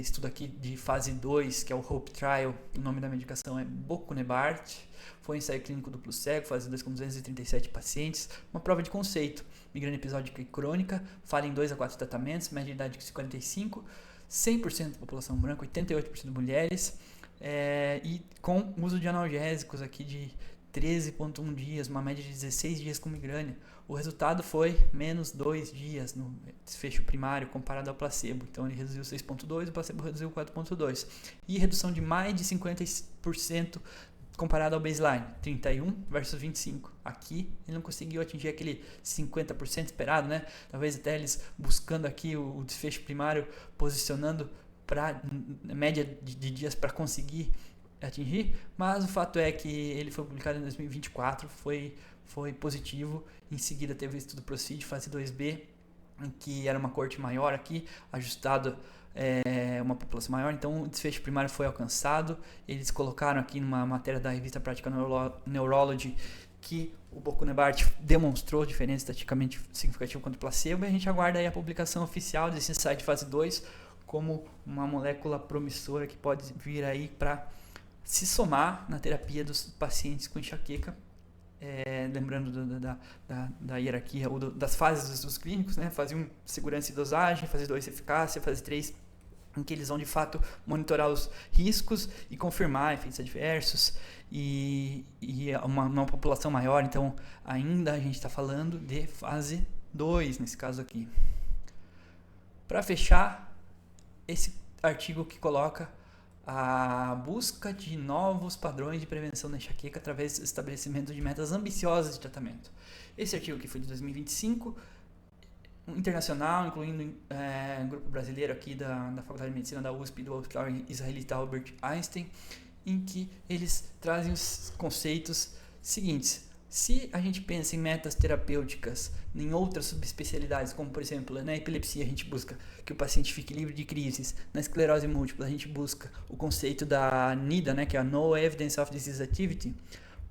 estudo aqui de fase 2, que é o HOPE Trial, o nome da medicação é Bocunebart, foi um ensaio clínico duplo cego, fase 2 com 237 pacientes, uma prova de conceito, migrânia episódica e crônica, falha em 2 a 4 tratamentos, média de idade de 45, 100% da população branca, 88% de mulheres, e com uso de analgésicos aqui de 13,1 dias, uma média de 16 dias com migrânia. O resultado foi menos 2 dias no desfecho primário comparado ao placebo. Então ele reduziu 6,2, o placebo reduziu 4,2. E redução de mais de 50% comparado ao baseline, 31 versus 25. Aqui ele não conseguiu atingir aquele 50% esperado, né? Talvez até eles buscando aqui o desfecho primário, posicionando para média de dias para conseguir atingir, mas o fato é que ele foi publicado em 2024, foi positivo. Em seguida teve o estudo PROCEED, fase 2B, em que era uma coorte maior aqui, ajustado uma população maior, então o desfecho primário foi alcançado. Eles colocaram aqui numa matéria da revista Practical Neurology que o Bocunebart demonstrou diferença estatisticamente significativa contra o placebo, e a gente aguarda aí a publicação oficial desse insight fase 2 como uma molécula promissora que pode vir aí para se somar na terapia dos pacientes com enxaqueca. Lembrando da hierarquia ou das fases dos clínicos, né? Fase 1, segurança e dosagem, fase 2, eficácia, fase 3, em que eles vão de fato monitorar os riscos e confirmar efeitos adversos, e uma população maior. Então ainda a gente está falando de fase 2 nesse caso aqui. Para fechar, esse artigo que coloca a busca de novos padrões de prevenção da enxaqueca através do estabelecimento de metas ambiciosas de tratamento. Esse artigo aqui foi de 2025, internacional, incluindo um grupo brasileiro aqui da Faculdade de Medicina da USP e do Hospital Israelita Albert Einstein, em que eles trazem os conceitos seguintes. Se a gente pensa em metas terapêuticas em outras subespecialidades, como por exemplo na epilepsia a gente busca que o paciente fique livre de crises, na esclerose múltipla a gente busca o conceito da NIDA, né, que é a No Evidence of Disease Activity,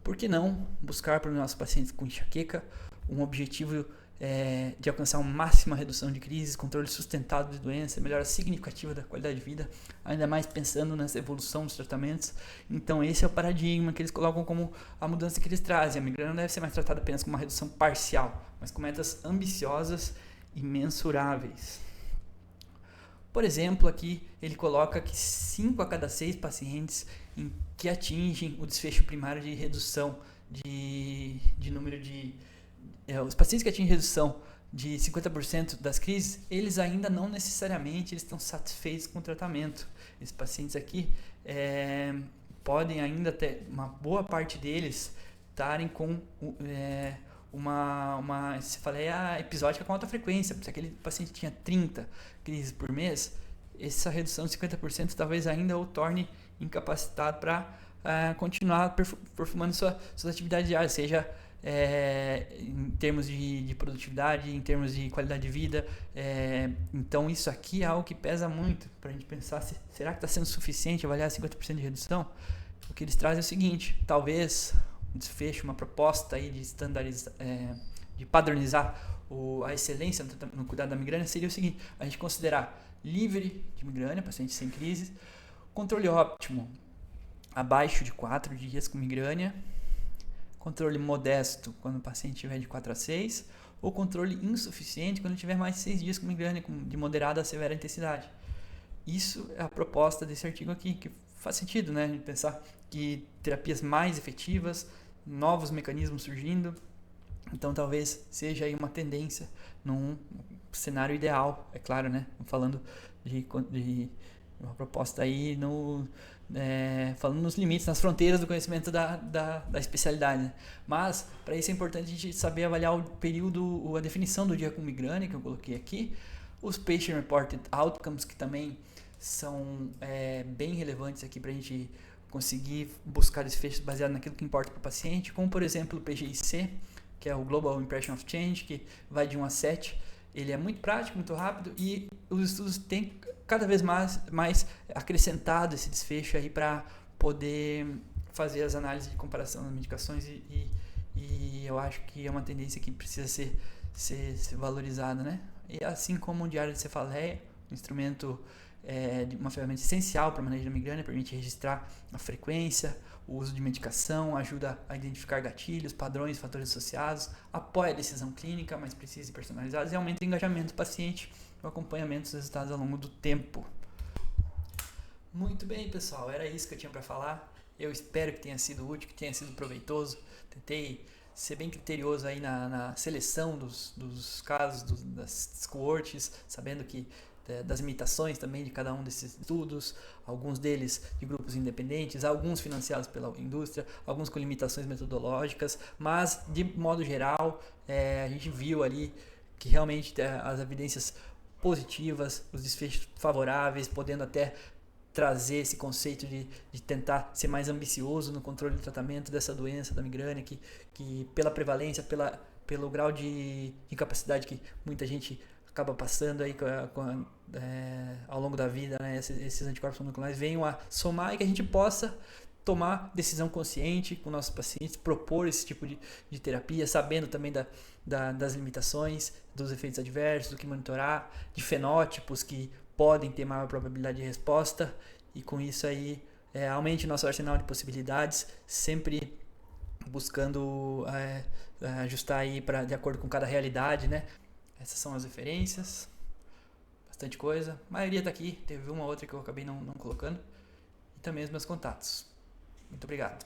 por que não buscar para os nossos pacientes com enxaqueca um objetivo de alcançar uma máxima redução de crises, controle sustentado de doença, melhora significativa da qualidade de vida, ainda mais pensando nessa evolução dos tratamentos. Então esse é o paradigma que eles colocam como a mudança que eles trazem. A migrânia não deve ser mais tratada apenas como uma redução parcial, mas com metas ambiciosas e mensuráveis. Por exemplo, aqui ele coloca que 5 a cada 6 pacientes que atingem o desfecho primário de redução de número de os pacientes que atingem redução de 50% das crises, eles ainda não necessariamente estão satisfeitos com o tratamento. Esses pacientes aqui podem ainda ter, uma boa parte deles estarem com se falei episódica com alta frequência. Se aquele paciente tinha 30 crises por mês, essa redução de 50% talvez ainda o torne incapacitado para continuar performando suas atividades diárias, seja em termos de produtividade, em termos de qualidade de vida. Então isso aqui é algo que pesa muito para a gente pensar, será que está sendo suficiente avaliar 50% de redução? O que eles trazem é o seguinte: talvez um desfecho, uma proposta aí de standardizar, de padronizar a excelência no cuidado da migrânia seria o seguinte: a gente considerar livre de migrânia, paciente sem crise, controle óptimo abaixo de 4 dias com migrânia, controle modesto quando o paciente tiver de 4 a 6, ou controle insuficiente quando tiver mais de 6 dias com migrânia de moderada a severa intensidade. Isso é a proposta desse artigo aqui, que faz sentido, né? A gente pensar que terapias mais efetivas, novos mecanismos surgindo, então talvez seja aí uma tendência num cenário ideal, é claro, né? Falando de uma proposta aí falando nos limites, nas fronteiras do conhecimento da especialidade, né? Mas para isso é importante a gente saber avaliar o período, a definição do dia com migrânia, que eu coloquei aqui, os Patient Reported Outcomes, que também são bem relevantes aqui para a gente conseguir buscar desfechos baseados naquilo que importa para o paciente, como por exemplo o PGIC, que é o Global Impression of Change, que vai de 1 a 7. Ele é muito prático, muito rápido, e os estudos têm cada vez mais acrescentado esse desfecho aí para poder fazer as análises de comparação das medicações, e eu acho que é uma tendência que precisa ser valorizada, né? E assim como o diário de cefaleia, um instrumento uma ferramenta essencial para o manejo da migrânia, permite registrar a frequência, o uso de medicação, ajuda a identificar gatilhos, padrões, fatores associados, apoia a decisão clínica mais precisa e personalizada, e aumenta o engajamento do paciente, o acompanhamento dos resultados ao longo do tempo. Muito bem, pessoal, era isso que eu tinha para falar. Eu espero que tenha sido útil, que tenha sido proveitoso. Tentei ser bem criterioso aí na seleção dos casos, das cohorts, sabendo que das limitações também de cada um desses estudos, alguns deles de grupos independentes, alguns financiados pela indústria, alguns com limitações metodológicas, mas de modo geral a gente viu ali que realmente as evidências positivas, os desfechos favoráveis, podendo até trazer esse conceito de tentar ser mais ambicioso no controle e tratamento dessa doença da migrânia, que pela prevalência, pelo grau de incapacidade que muita gente acaba passando aí ao longo da vida, né? Esses anticorpos monoclonais venham a somar e que a gente possa tomar decisão consciente com nossos pacientes, propor esse tipo de terapia, sabendo também das limitações, dos efeitos adversos, do que monitorar, de fenótipos que podem ter maior probabilidade de resposta, e com isso aí aumente nosso arsenal de possibilidades, sempre buscando ajustar aí de acordo com cada realidade, né? Essas são as referências, bastante coisa, a maioria tá aqui, teve uma ou outra que eu acabei não colocando, e também os meus contatos. Muito obrigado.